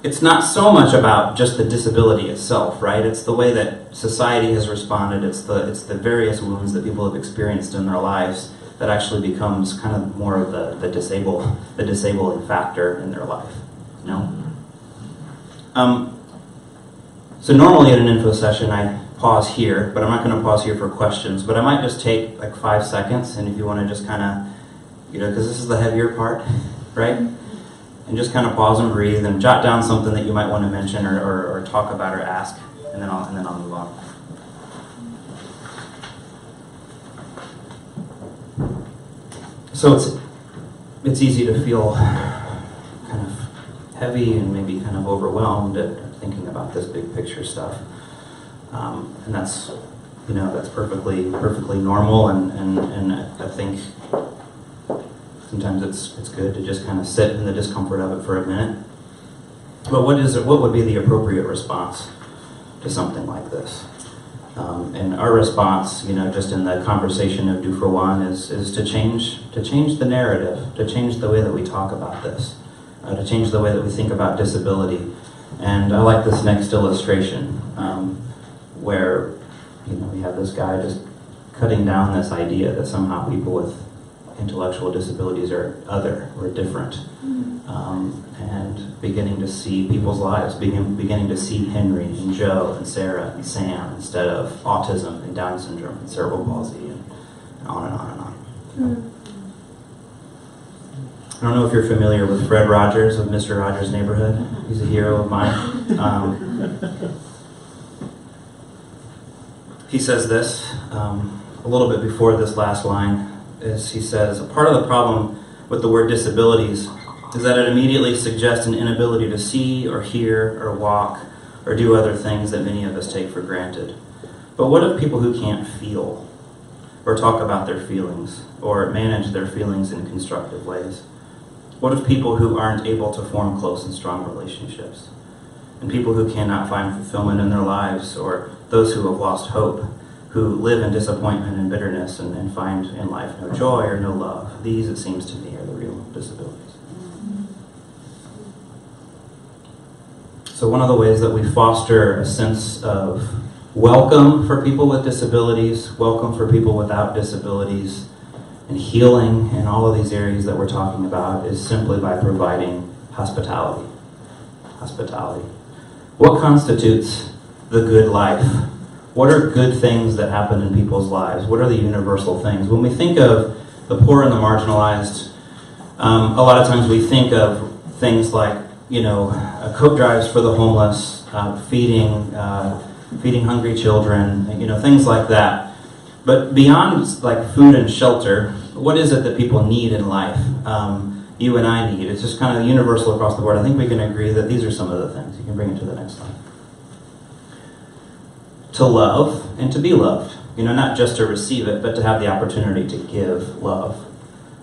it's not so much about just the disability itself, right? It's the way that society has responded. It's the various wounds that people have experienced in their lives that actually becomes kind of more of the disabling factor in their life. So normally at an info session I pause here, but I'm not going to pause here for questions, but I might just take like 5 seconds, and if you want to just kind of, because this is the heavier part, right? And just kind of pause and breathe and jot down something that you might want to mention or talk about or ask, and then I'll move on. So it's easy to feel heavy and maybe kind of overwhelmed at thinking about this big picture stuff. And that's, that's perfectly normal, and I think sometimes it's good to just kind of sit in the discomfort of it for a minute. But what would be the appropriate response to something like this? And our response, just in the conversation of Do for One, is to change the narrative, to change the way that we talk about this, to change the way that we think about disability. And I like this next illustration, where we have this guy just cutting down this idea that somehow people with intellectual disabilities are other or different, and beginning to see people's lives, beginning to see Henry and Joe and Sarah and Sam instead of autism and Down syndrome and cerebral palsy and on and on and on. I don't know if you're familiar with Fred Rogers of Mr. Rogers' Neighborhood. He's a hero of mine. He says this a little bit before this last line. He says, a part of the problem with the word disabilities is that it immediately suggests an inability to see or hear or walk or do other things that many of us take for granted. But what of people who can't feel or talk about their feelings or manage their feelings in constructive ways? What of people who aren't able to form close and strong relationships? And people who cannot find fulfillment in their lives, or those who have lost hope, who live in disappointment and bitterness and find in life no joy or no love? These, it seems to me, are the real disabilities. So one of the ways that we foster a sense of welcome for people with disabilities, welcome for people without disabilities, and healing in all of these areas that we're talking about is simply by providing hospitality. Hospitality. What constitutes the good life? What are good things that happen in people's lives? What are the universal things? When we think of the poor and the marginalized, a lot of times we think of things like, coat drives for the homeless, feeding hungry children, things like that. But beyond like food and shelter, what is it that people need in life? You and I need. It's just kind of universal across the board. I think we can agree that these are some of the things. You can bring it to the next slide. To love and to be loved. Not just to receive it, but to have the opportunity to give love.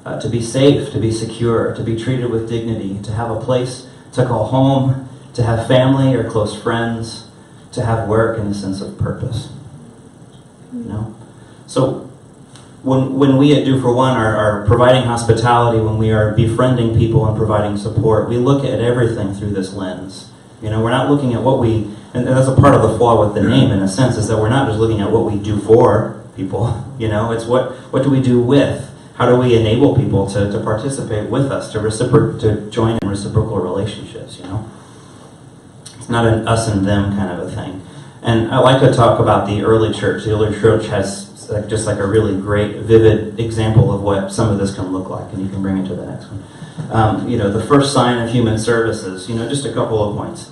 To be safe, to be secure, to be treated with dignity, to have a place to call home, to have family or close friends, to have work and a sense of purpose. So when we at Do for One are providing hospitality, when we are befriending people and providing support, we look at everything through this lens. We're not looking at what we, and that's a part of the flaw with the name in a sense, is that we're not just looking at what we do for people, it's what do we do with? How do we enable people to participate with us, to join in reciprocal relationships, It's not an us and them kind of a thing. And I like to talk about the early church. The early church has just like a really great, vivid example of what some of this can look like, and you can bring it to the next one. The first sign of human services, just a couple of points.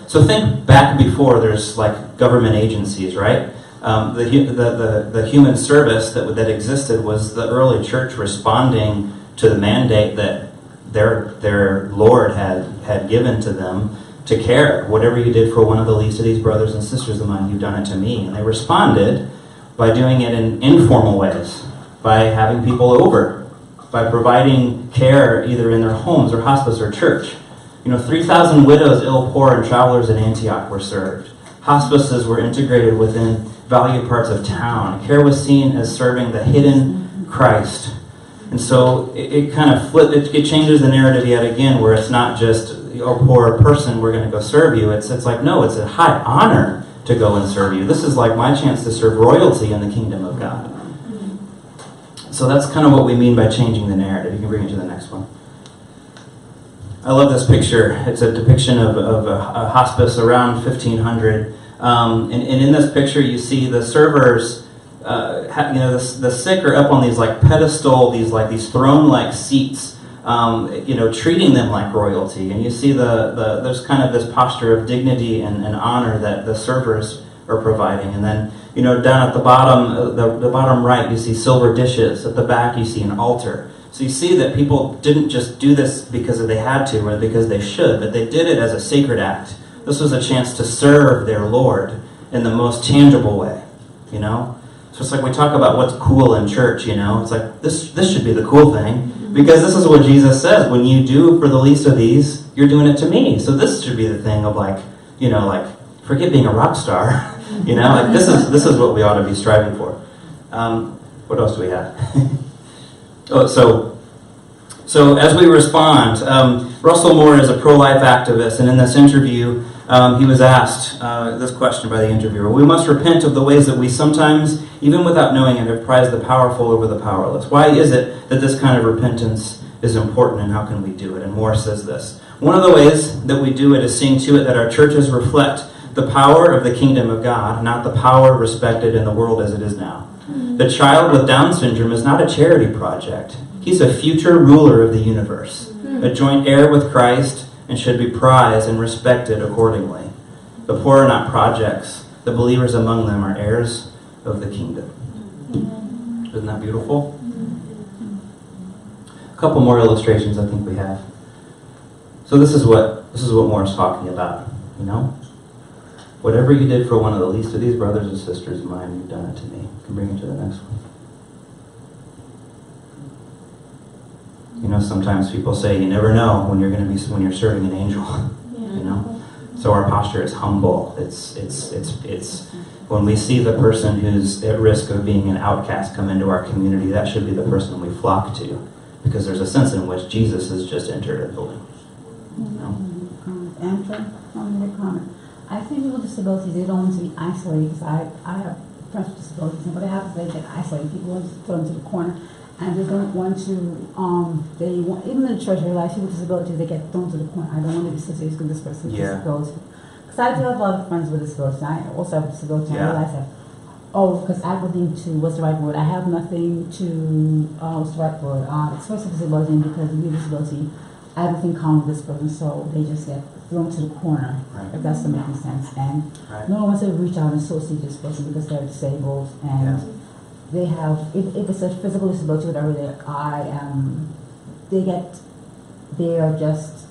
So think back before there's like government agencies, right? The human service that existed was the early church responding to the mandate that their Lord had given to them to care. Whatever you did for one of the least of these brothers and sisters of mine, you've done it to me. And they responded by doing it in informal ways, by having people over, by providing care either in their homes or hospice or church. 3,000 widows, ill, poor, and travelers in Antioch were served. Hospices were integrated within valued parts of town. Care was seen as serving the hidden Christ. And so it kind of it changes the narrative yet again, where it's not just, oh, poor person, we're going to go serve you. It's like, no, it's a high honor to go and serve you. This is like my chance to serve royalty in the kingdom of God. So that's kind of what we mean by changing the narrative. You can bring it to the next one. I love this picture. It's a depiction of a hospice around 1500. And in this picture, you see the servers, the sick are up on these like pedestal, these throne-like seats, treating them like royalty. And you see there's kind of this posture of dignity and honor that the servers are providing. And then, down at the bottom, the bottom right, you see silver dishes. At the back, you see an altar. So you see that people didn't just do this because they had to or because they should, but they did it as a sacred act. This was a chance to serve their Lord in the most tangible way, you know? So it's like we talk about what's cool in church, you know? It's like, this should be the cool thing, because this is what Jesus says. When you do for the least of these, you're doing it to me. So this should be the thing of like, you know, like, forget being a rock star, you know? Like, this is what we ought to be striving for. What else do we have? So as we respond, Russell Moore is a pro-life activist, and in this interview, he was asked this question by the interviewer. We must repent of the ways that we sometimes, even without knowing it, have prized the powerful over the powerless. Why is it that this kind of repentance is important, and how can we do it? And Moore says this. One of the ways that we do it is seeing to it that our churches reflect the power of the kingdom of God, not the power respected in the world as it is now. The child with Down syndrome is not a charity project. He's a future ruler of the universe, a joint heir with Christ, and should be prized and respected accordingly. The poor are not projects. The believers among them are heirs of the kingdom. Isn't that beautiful? A couple more illustrations I think we have. So this is what Moore's talking about, you know? Whatever you did for one of the least of these brothers and sisters of mine, you've done it to me. You can bring it to the next one. You know, sometimes people say you never know when you're serving an angel. Yeah. You know, so our posture is humble. It's when we see the person who's at risk of being an outcast come into our community, that should be the person we flock to, because there's a sense in which Jesus has just entered our building. You know? Answer comment. I think people with disabilities, they don't want to be isolated, because I have friends with disabilities, and what happens, they get isolated. People want to throw them to the corner. And they don't want to, even in the church, I realize people with disabilities, they get thrown to the corner. I don't want to be associated with this person with disability. Because I do have a lot of friends with disabilities. I also have disability. I realize that, because I believe to, what's the right word? I have nothing to, what's the right word? Express disability, and because of your disability, I have nothing common with this person, so they just get thrown to the corner, if that's making sense. And no one wants to reach out and associate this person because they're disabled, and they have, if it's a physical disability, whatever, they are just,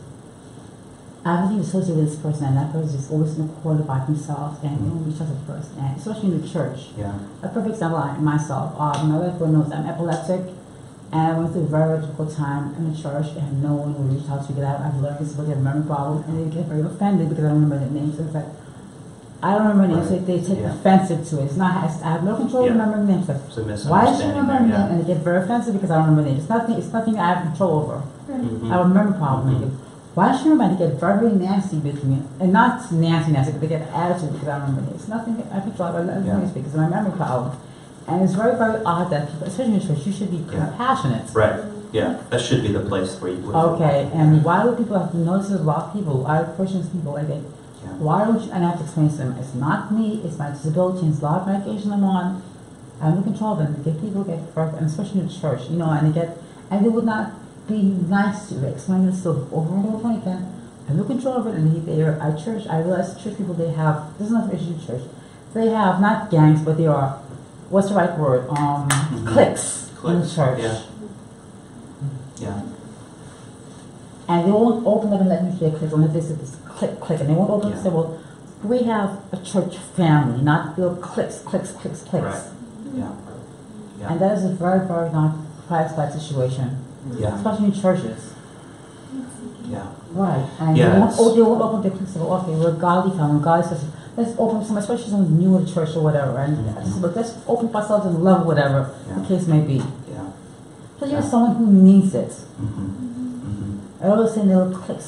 I don't think associated with this person, and that person is just always in a corner by themselves, and they don't reach out to the person, and especially in the church. Yeah. A perfect example, myself, my wife knows I'm epileptic, and I went through a very difficult time in the church, and no one would reach out to me because I've learned disability, I have a memory problem, and they get very offended because I don't remember their names. So it's like, I don't remember names, so they take offensive to it. It's not, I have no control of remembering names. Like, why is she remembering names? And they get very offensive because I don't remember names. It's nothing I have control over. I have a memory problem. Why is she remembering? They get very nasty with me. And not nasty, but they get attitude because I don't remember names. It's nothing I control over because of my memory problem. And it's very, very odd that people, especially in church, you should be compassionate. Right. Yeah. That should be the place where you would. Okay. And why do people have to notice a lot of people, I question people like that. Why don't you, and I have to explain to them, it's not me, it's my disability, it's a lot of medication I'm on, I have no control of them. People get hurt, and especially in the church, you know, and they would not be nice to you. Explain this stuff over and over again. I have no control of it, and they are at church. I realize church people, they have, this is not the issue in church, they have not gangs, but they are, what's the right word? Cliques in the church. Yeah. And they won't open up and let you share cliques unless they say this click, and they won't open up and say, well, we have a church family, not build cliques. Right. Yeah. And that is a very, very not private situation. Yeah. Especially in churches. Yeah. Right. And they won't open their cliques and go, okay, we're a godly family, godly system. Let's open some, especially someone new in the church or whatever, and let's open up ourselves in love, whatever the case may be. Yeah. Especially with someone who needs it. I always say little clicks,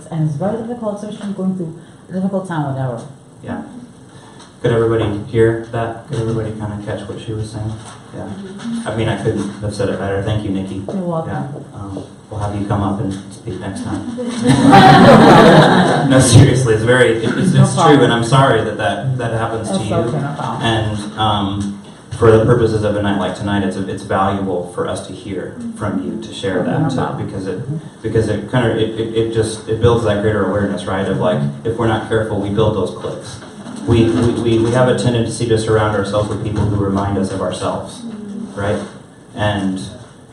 and it's very difficult, especially going through a difficult time, whatever. Yeah. Could everybody hear that? Could everybody kind of catch what she was saying? Yeah. I mean, I couldn't have said it better. Thank you, Nikki. You're welcome. Yeah. We'll have you come up and speak next time. No, seriously, it's true, and I'm sorry that happens to you. Okay, no problem. And for the purposes of a night like tonight, it's valuable for us to hear from you, to share that, because it kind of it builds that greater awareness, right? Of like, if we're not careful, we build those cliques. We have a tendency to surround ourselves with people who remind us of ourselves, right? And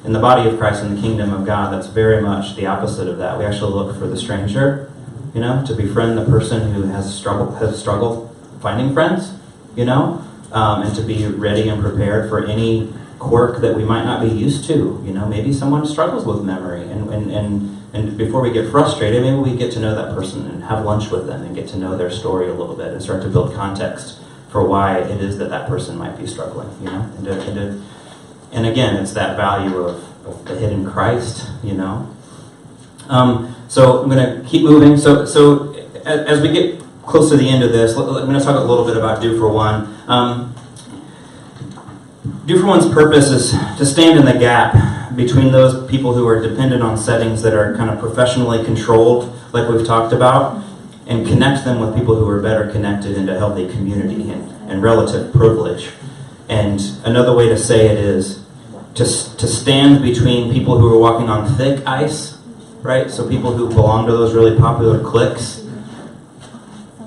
In the body of Christ, in the kingdom of God, that's very much the opposite of that. We actually look for the stranger, you know, to befriend the person who has struggled finding friends, you know, and to be ready and prepared for any quirk that we might not be used to. You know, maybe someone struggles with memory, and before we get frustrated, maybe we get to know that person and have lunch with them and get to know their story a little bit and start to build context for why it is that that person might be struggling, you know. And again, it's that value of the hidden Christ, you know. So I'm going to keep moving. So as we get close to the end of this, I'm going to talk a little bit about Do for One. Do for One's purpose is to stand in the gap between those people who are dependent on settings that are kind of professionally controlled, like we've talked about, and connect them with people who are better connected into healthy community and relative privilege. And another way to say it is to stand between people who are walking on thick ice, right? So people who belong to those really popular cliques.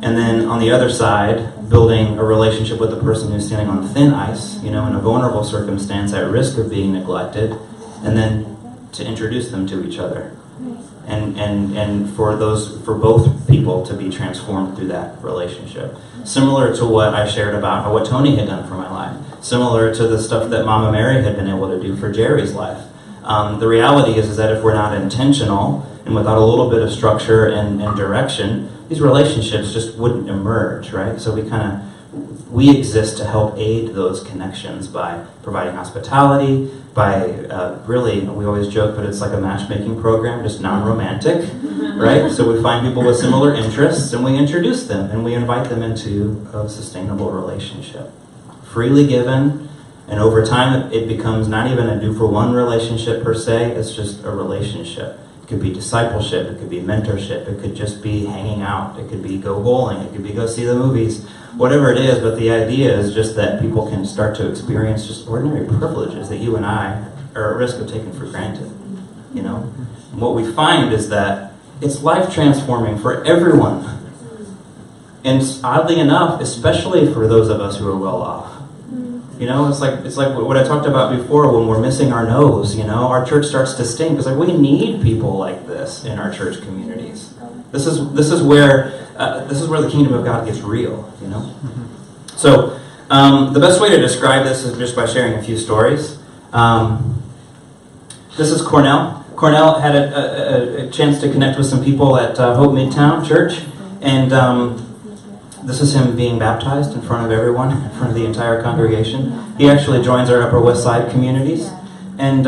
And then on the other side, building a relationship with the person who's standing on thin ice, you know, in a vulnerable circumstance at risk of being neglected, and then to introduce them to each other. And for both people to be transformed through that relationship. Similar to what I shared about what Tony had done for my life. Similar to the stuff that Mama Mary had been able to do for Jerry's life. The reality is that if we're not intentional and without a little bit of structure and direction, these relationships just wouldn't emerge, right? So we exist to help aid those connections by providing hospitality, by really, we always joke, but it's like a matchmaking program, just non-romantic, right? So we find people with similar interests and we introduce them and we invite them into a sustainable relationship. Freely given, and over time it becomes not even a do-for-one relationship per se, it's just a relationship. It could be discipleship, it could be mentorship, it could just be hanging out, it could be go bowling, it could be go see the movies, whatever it is, but the idea is just that people can start to experience just ordinary privileges that you and I are at risk of taking for granted, you know? And what we find is that it's life transforming for everyone. And oddly enough, especially for those of us who are well off. You know, it's like what I talked about before when we're missing our nose, you know, our church starts to stink. It's like we need people like this in our church communities. This is where the kingdom of God gets real, you know. So the best way to describe this is just by sharing a few stories. This is Cornell. Cornell had a chance to connect with some people at Hope Midtown Church, and this is him being baptized in front of everyone, in front of the entire congregation. He actually joins our Upper West Side communities. And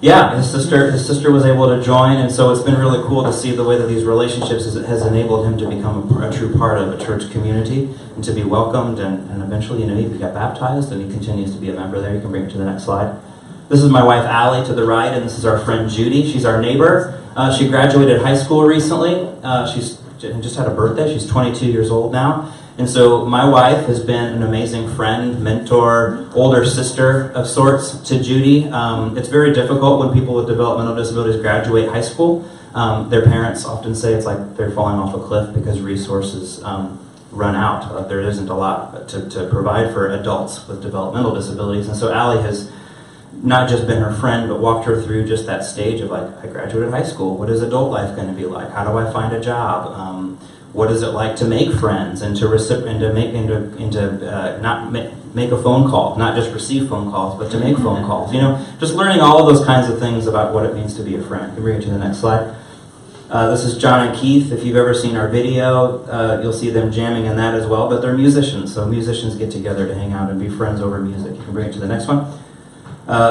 his sister was able to join, and so it's been really cool to see the way that these relationships has enabled him to become a true part of a church community and to be welcomed, and eventually, you know, he got baptized and he continues to be a member there. You can bring it to the next slide. This is my wife, Allie, to the right, and this is our friend, Judy. She's our neighbor. She graduated high school recently. She's just had a birthday. She's 22 years old now. And so my wife has been an amazing friend, mentor, older sister of sorts to Judy. It's very difficult when people with developmental disabilities graduate high school. Their parents often say it's like they're falling off a cliff because resources run out. There isn't a lot to provide for adults with developmental disabilities. And so Allie has not just been her friend, but walked her through just that stage of like, I graduated high school. What is adult life going to be like? How do I find a job? What is it like to make friends and to make a phone call, not just receive phone calls, but to make phone calls? You know, just learning all of those kinds of things about what it means to be a friend. You can bring it to the next slide. This is John and Keith. If you've ever seen our video, you'll see them jamming in that as well. But they're musicians, so musicians get together to hang out and be friends over music. You can bring it to the next one.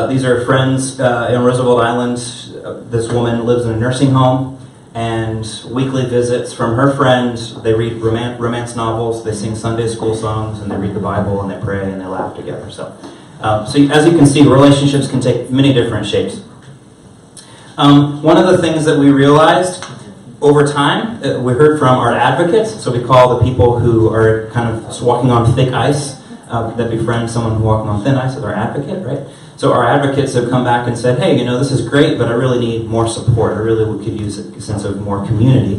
These are friends in Roosevelt Island. This woman lives in a nursing home, and weekly visits from her friend. They read romance novels, they sing Sunday school songs, and they read the Bible, and they pray, and they laugh together. So as you can see, relationships can take many different shapes. One of the things that we realized over time, we heard from our advocates, so we call the people who are kind of walking on thick ice, that befriend someone who's walking on thin ice as our advocate, right? So our advocates have come back and said, hey, you know, this is great, but I really need more support. I really could use a sense of more community.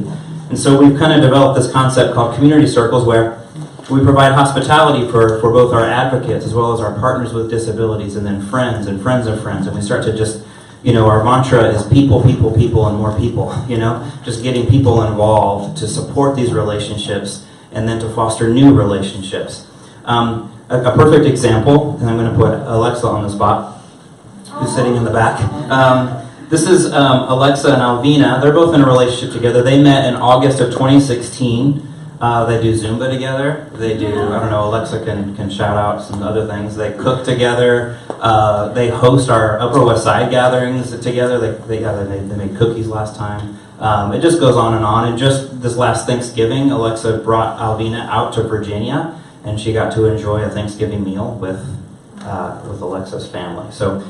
And so we've kind of developed this concept called community circles where We provide hospitality for both our advocates as well as our partners with disabilities, and then friends and friends of friends. And we start to just, our mantra is people, people, people, and more people, just getting people involved to support these relationships and then to foster new relationships. A perfect example, and I'm going to put Alexa on the spot, who's sitting in the back. This is Alexa and Alvina. They're both in a relationship together. They met in August of 2016. They do Zumba together. They do, I don't know, Alexa can shout out some other things. They cook together. They host our Upper West Side gatherings together. They made cookies last time. It just goes on. And just this last Thanksgiving, Alexa brought Alvina out to Virginia, and she got to enjoy a Thanksgiving meal with Alexa's family. So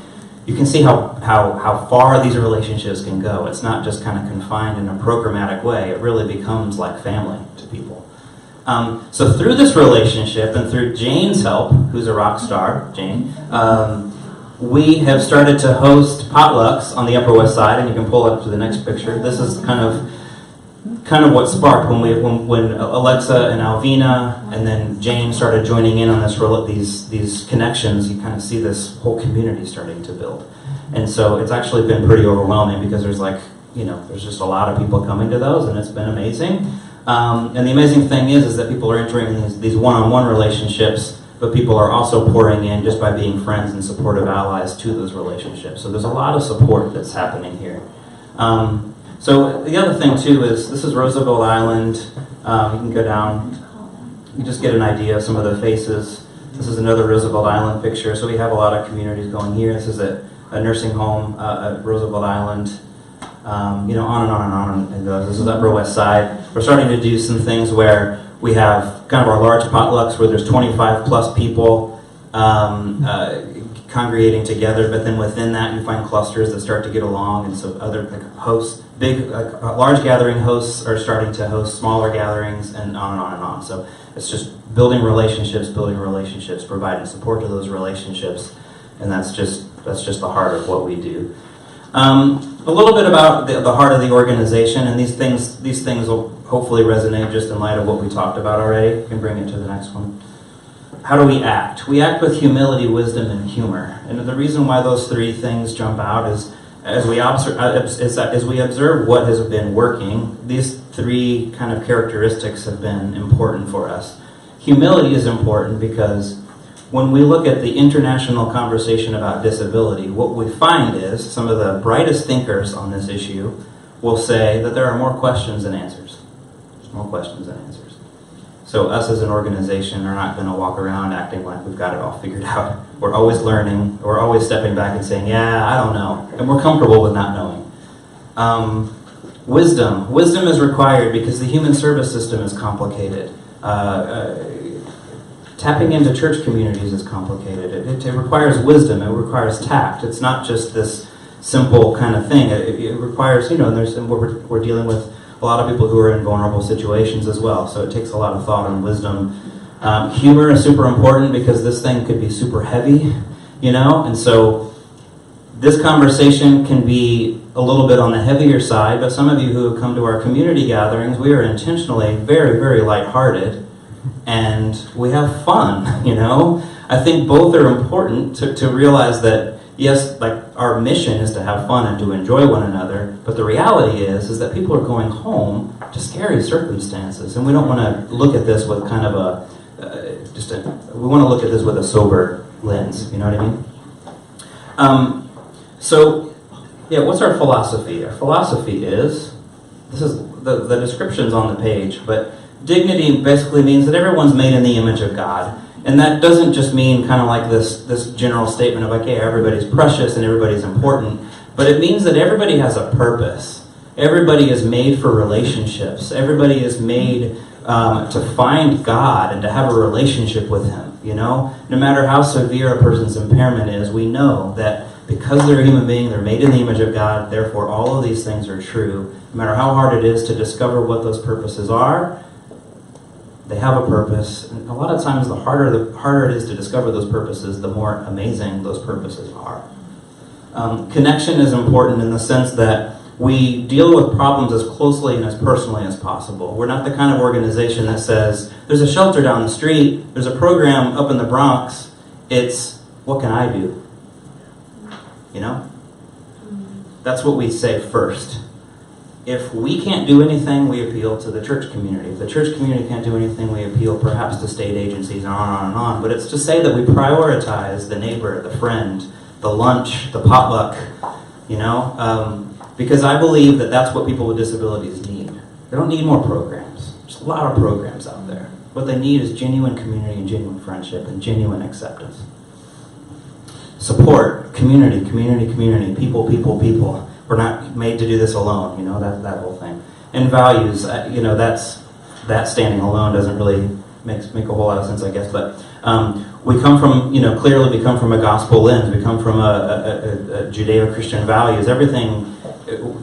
you can see how far these relationships can go. It's not just kind of confined in a programmatic way. It really becomes like family to people. So through this relationship and through Jane's help, who's a rock star, Jane, we have started to host potlucks on the Upper West Side, and you can pull up to the next picture. This is kind of what sparked when Alexa and Alvina and then Jane started joining in on these connections. You kind of see this whole community starting to build, and so it's actually been pretty overwhelming because there's just a lot of people coming to those, and it's been amazing. And the amazing thing is that people are entering these one-on-one relationships, but people are also pouring in just by being friends and supportive allies to those relationships. So there's a lot of support that's happening here. So the other thing too is, this is Roosevelt Island. You can go down, you just get an idea of some of the faces. This is another Roosevelt Island picture. So we have a lot of communities going here. This is a nursing home at Roosevelt Island. On and on and on. And this is Upper West Side. We're starting to do some things where we have kind of our large potlucks where there's 25 plus people congregating together, but then within that you find clusters that start to get along, and so other hosts, large gathering hosts are starting to host smaller gatherings, and on and on and on. So it's just building relationships, providing support to those relationships, and that's just the heart of what we do. A little bit about the heart of the organization, and these things will hopefully resonate just in light of what we talked about already. You can bring it to the next one. How do we act? We act with humility, wisdom, and humor. And the reason why those three things jump out is as we observe what has been working, these three kind of characteristics have been important for us. Humility is important because when we look at the international conversation about disability, what we find is some of the brightest thinkers on this issue will say that there are more questions than answers. There's more questions than answers. So us as an organization are not going to walk around acting like we've got it all figured out. We're always learning. We're always stepping back and saying, yeah, I don't know. And we're comfortable with not knowing. Wisdom. Wisdom is required because the human service system is complicated. Tapping into church communities is complicated. It requires wisdom. It requires tact. It's not just this simple kind of thing. It requires, we're dealing with a lot of people who are in vulnerable situations as well. So it takes a lot of thought and wisdom. Humor is super important because this thing could be super heavy, and so this conversation can be a little bit on the heavier side, but some of you who have come to our community gatherings, we are intentionally very, very lighthearted, and we have fun, I think both are important to realize that, yes, like our mission is to have fun and to enjoy one another, but the reality is that people are going home to scary circumstances, and we don't want to look at this with kind of we want to look at this with a sober lens, you know what I mean? What's our philosophy? Our philosophy is, this is the description's on the page, but dignity basically means that everyone's made in the image of God. And that doesn't just mean kind of like this general statement of like, hey, everybody's precious and everybody's important, but it means that everybody has a purpose. Everybody is made for relationships. Everybody is made to find God and to have a relationship with Him, No matter how severe a person's impairment is, we know that because they're a human being, they're made in the image of God, therefore all of these things are true. No matter how hard it is to discover what those purposes are, they have a purpose. And a lot of times the harder it is to discover those purposes, the more amazing those purposes are. Connection is important in the sense that we deal with problems as closely and as personally as possible. We're not the kind of organization that says, there's a shelter down the street, there's a program up in the Bronx. It's, what can I do? You know? That's what we say first. If we can't do anything, we appeal to the church community. If the church community can't do anything, we appeal perhaps to state agencies and on and on and on. But it's to say that we prioritize the neighbor, the friend, the lunch, the potluck, you know? Because I believe that that's what people with disabilities need. They don't need more programs. There's a lot of programs out there. What they need is genuine community and genuine friendship and genuine acceptance. Support, community, community, community, people, people, people. We're not made to do this alone, you know, that whole thing. And values, you know, that standing alone doesn't really make a whole lot of sense, I guess. But we come from, you know, clearly we come from a gospel lens. We come from a Judeo-Christian values. Everything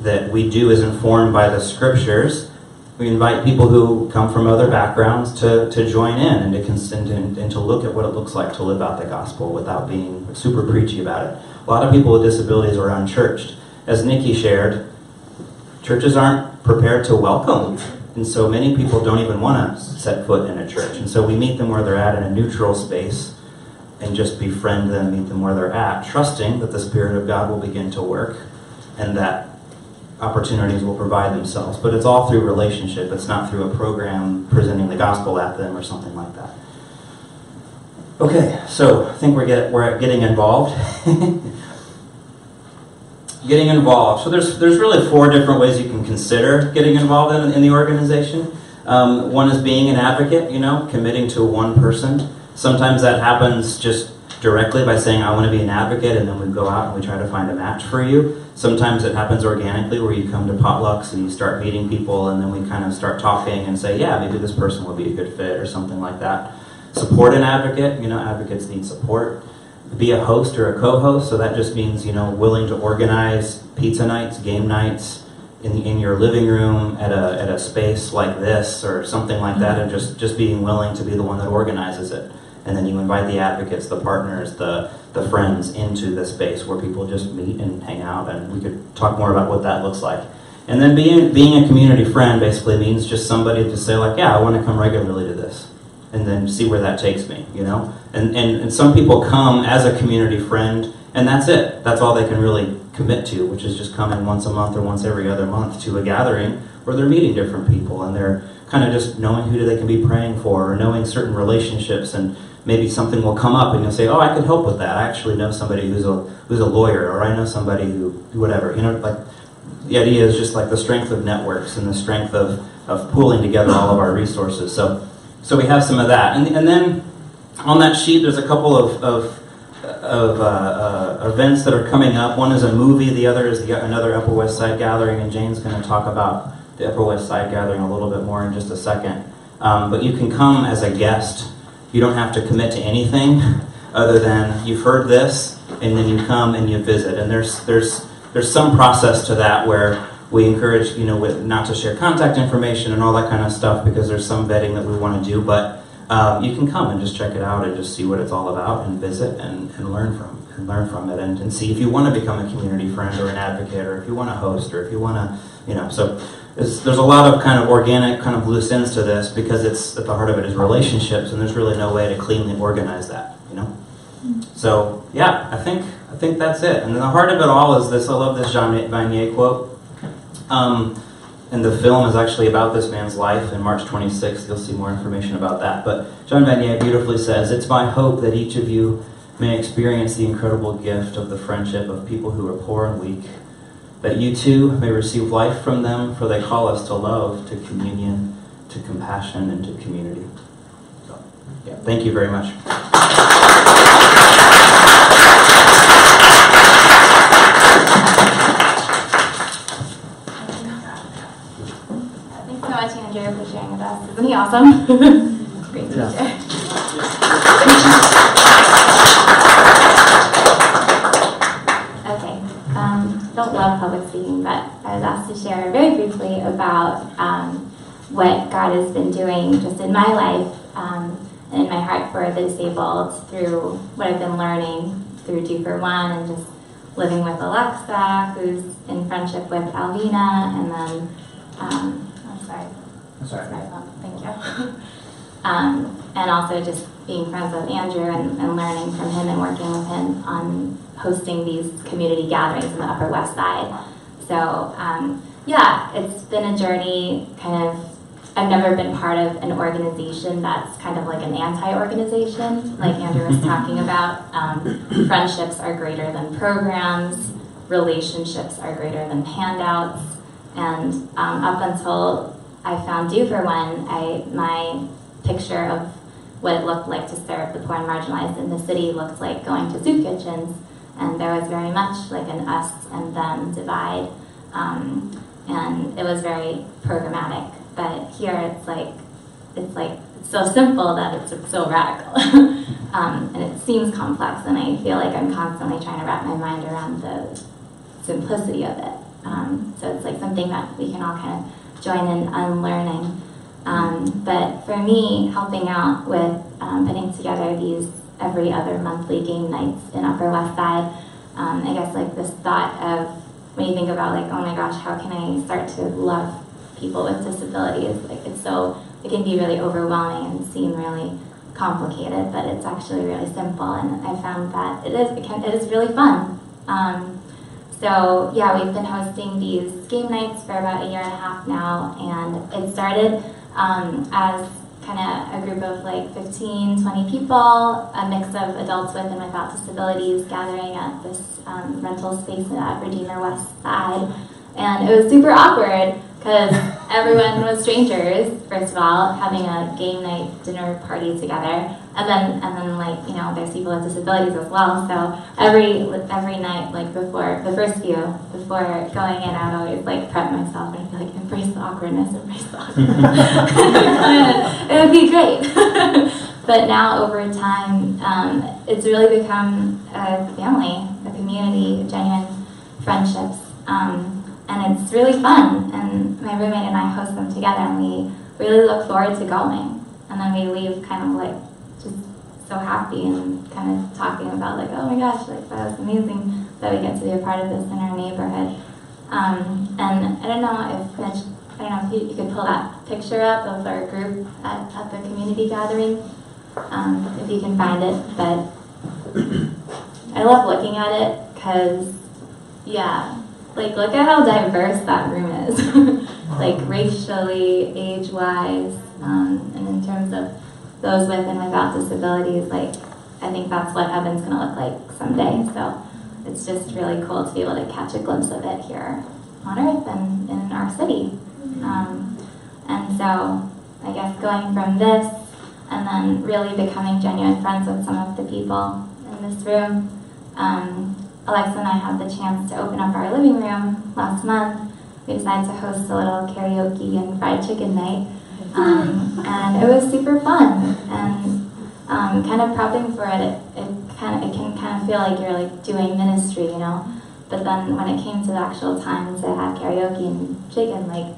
that we do is informed by the scriptures. We invite people who come from other backgrounds to join in and to look at what it looks like to live out the gospel without being super preachy about it. A lot of people with disabilities are unchurched. As Nikki shared, churches aren't prepared to welcome, and so many people don't even want to set foot in a church. And so we meet them where they're at in a neutral space and just befriend them, meet them where they're at, trusting that the Spirit of God will begin to work and that opportunities will provide themselves. But it's all through relationship. It's not through a program presenting the gospel at them or something like that. Okay, so I think we're at getting involved. Getting involved. So there's really 4 different ways you can consider getting involved in the organization. One is being an advocate, you know, committing to one person. Sometimes that happens just directly by saying, I want to be an advocate, and then we go out and we try to find a match for you. Sometimes it happens organically where you come to potlucks and you start meeting people, and then we kind of start talking and say, yeah, maybe this person will be a good fit or something like that. Support an advocate. You know, advocates need support. Be a host or a co-host, so that just means, you know, willing to organize pizza nights, game nights in your living room at a space like this or something like that, and just being willing to be the one that organizes it. And then you invite the advocates, the partners, the friends into the space where people just meet and hang out, and we could talk more about what that looks like. And then being a community friend basically means just somebody to say like, yeah, I want to come regularly to this, and then see where that takes me, you know? And some people come as a community friend, and that's it. That's all they can really commit to, which is just coming once a month or once every other month to a gathering where they're meeting different people, and they're kind of just knowing who they can be praying for, or knowing certain relationships, and maybe something will come up and you'll say, oh, I can help with that. I actually know somebody who's a lawyer, or I know somebody who, whatever. You know, like, the idea is just like the strength of networks and the strength of pooling together all of our resources. So we have some of that. And then on that sheet, there's a couple of events that are coming up. One is a movie, the other is another Upper West Side gathering, and Jane's going to talk about the Upper West Side gathering a little bit more in just a second. But you can come as a guest. You don't have to commit to anything other than you've heard this, and then you come and you visit. And there's some process to that where we encourage, you know, not to share contact information and all that kind of stuff, because there's some vetting that we want to do. But you can come and just check it out and just see what it's all about and visit and learn from it and see if you want to become a community friend or an advocate, or if you want to host, or if you want to, you know. So there's a lot of kind of organic, kind of loose ends to this, because it's at the heart of it is relationships, and there's really no way to cleanly organize that, you know. So yeah, I think that's it. And the heart of it all is this. I love this Jean Vanier quote. And the film is actually about this man's life. In March 26th, you'll see more information about that. But Jean Vanier beautifully says, "It's my hope that each of you may experience the incredible gift of the friendship of people who are poor and weak, that you too may receive life from them, for they call us to love, to communion, to compassion, and to community." So, yeah, thank you very much. Thanks so much, Andrew, for sharing with us. Isn't he awesome? Great teacher. Don't love public speaking, but I was asked to share very briefly about what God has been doing just in my life and in my heart for the disabled through what I've been learning through 2 for 1 and just living with Alexa, who's in friendship with Alvina, and then, I'm sorry. Sorry. Thank you. And also just being friends with Andrew and learning from him and working with him on hosting these community gatherings in the Upper West Side. So yeah, it's been a journey. I've never been part of an organization that's kind of like an anti-organization, like Andrew was talking about. Friendships are greater than programs, relationships are greater than handouts, and up until I found Do for One, my picture of what it looked like to serve the poor and marginalized in the city looked like going to soup kitchens, and there was very much like an us and them divide, and it was very programmatic. But here it's so simple that it's so radical, and it seems complex, and I feel like I'm constantly trying to wrap my mind around the simplicity of it. So it's like something that we can all kind of join in unlearning. But for me, helping out with putting together these every other monthly game nights in Upper West Side, I guess like this thought of when you think about like, oh my gosh, how can I start to love people with disabilities? Like it can be really overwhelming and seem really complicated, but it's actually really simple. And I found that it is really fun. So yeah, we've been hosting these game nights for about 1.5 years now, and it started as kind of a group of like 15, 20 people, a mix of adults with and without disabilities gathering at this rental space at Redeemer West Side. And it was super awkward because everyone was strangers, first of all, having a game night dinner party together. And then like, you know, there's people with disabilities as well. So every night, like before the first few, before going in, I would always like prep myself and be like, embrace the awkwardness, embrace the awkwardness. It would be great. But now over time, it's really become a family, a community, genuine friendships. And it's really fun. And my roommate and I host them together, and we really look forward to going. And then we leave kind of like just so happy and kind of talking about like, oh my gosh, like that was amazing that we get to be a part of this in our neighborhood. And I don't know if Mitch, if you could pull that picture up of our group at the community gathering, if you can find it. But I love looking at it because, yeah, like look at how diverse that room is, like racially, age-wise, and in terms of those with and without disabilities. Like I think that's what heaven's gonna look like someday. So it's just really cool to be able to catch a glimpse of it here on Earth and in our city. And so I guess going from this and then really becoming genuine friends with some of the people in this room. Alexa and I had the chance to open up our living room last month. We decided to host a little karaoke and fried chicken night. And it was super fun. And kind of prepping for it, it can kind of feel like you're like doing ministry, you know? But then when it came to the actual time to have karaoke and chicken, like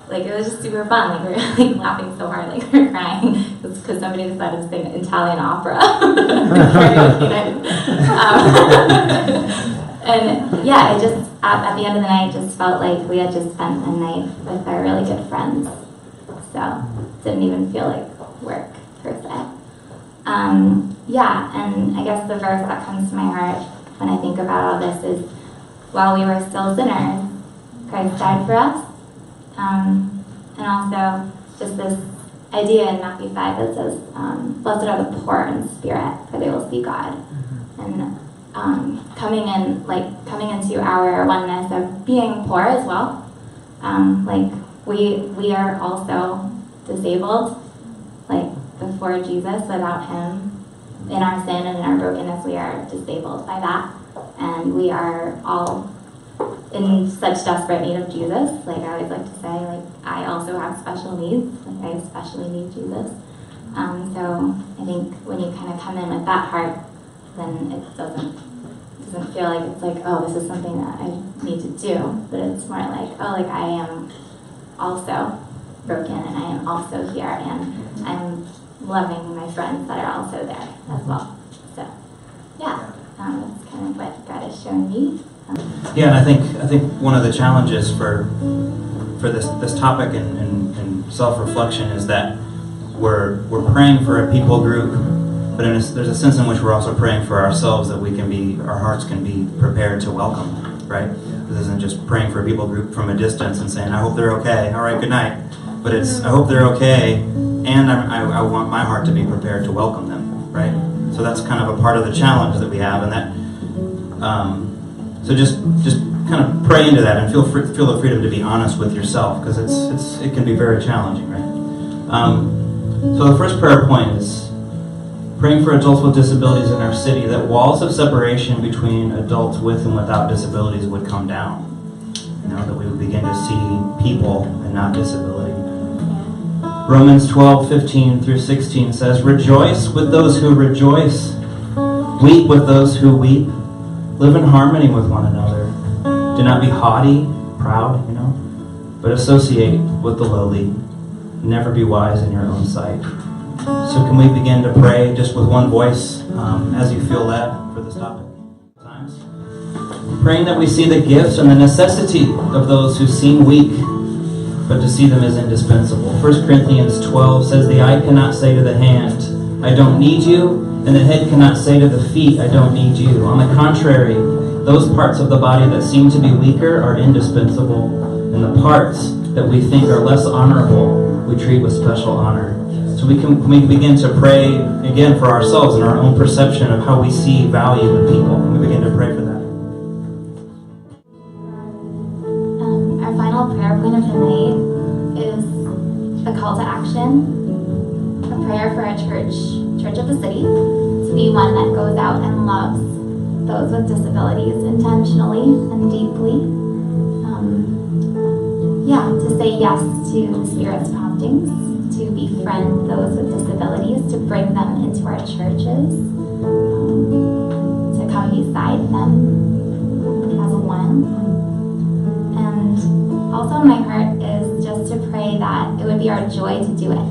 it was just super fun. Like we were like laughing so hard, like we were crying because somebody decided to sing Italian opera. Karaoke night. And yeah, it just at the end of the night just felt like we had just spent a night with our really good friends. So it didn't even feel like work per se. Yeah, and I guess the verse that comes to my heart when I think about all this is, while we were still sinners, Christ died for us. And also just this idea in Matthew 5 that says, blessed are the poor in spirit, for they will see God. And coming into our oneness of being poor as well. Like we are also disabled, like before Jesus, without him. In our sin and in our brokenness, we are disabled by that. And we are all in such desperate need of Jesus. Like I always like to say, like I also have special needs. Like I especially need Jesus. So I think when you kind of come in with that heart, then it doesn't feel like it's like, oh, this is something that I need to do. But it's more like, oh, like I am also broken and I am also here and I'm loving my friends that are also there as well. So yeah. That's kind of what God has shown me. Yeah, and I think one of the challenges for this topic and self-reflection is that we're praying for a people group, but there's a sense in which we're also praying for ourselves, that our hearts can be prepared to welcome them, right? This isn't just praying for a people group from a distance and saying, I hope they're okay, all right, good night. But it's, I hope they're okay, and I want my heart to be prepared to welcome them, right? So that's kind of a part of the challenge that we have, and that, so just kind of pray into that and feel the freedom to be honest with yourself, because it can be very challenging, right? So the first prayer point is praying for adults with disabilities in our city, that walls of separation between adults with and without disabilities would come down. That we would begin to see people and not disability. Romans 12:15 through 16 says, rejoice with those who rejoice, weep with those who weep, live in harmony with one another. Do not be haughty, proud, but associate with the lowly. Never be wise in your own sight. So can we begin to pray just with one voice as you feel led for this topic? Praying that we see the gifts and the necessity of those who seem weak, but to see them as indispensable. 1 Corinthians 12 says, the eye cannot say to the hand, I don't need you, and the head cannot say to the feet, I don't need you. On the contrary, those parts of the body that seem to be weaker are indispensable, and the parts that we think are less honorable, we treat with special honor. So we begin to pray, again, for ourselves and our own perception of how we see value in people. And we begin to pray for that. Our final prayer point of tonight is a call to action, a prayer for our Church of the City, to be one that goes out and loves those with disabilities intentionally and deeply. To say yes to the Spirit's promptings, to befriend those with disabilities, to bring them into our churches, to come beside them as one. And also my heart is just to pray that it would be our joy to do it.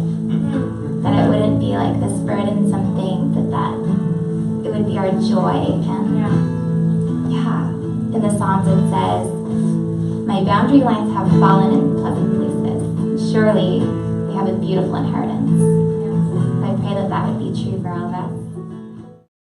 That it wouldn't be like this burdensome thing, but that it would be our joy. And in the Psalms it says, my boundary lines have fallen in pleasant places. Surely we have a beautiful inheritance. I pray that that would be true for all of us.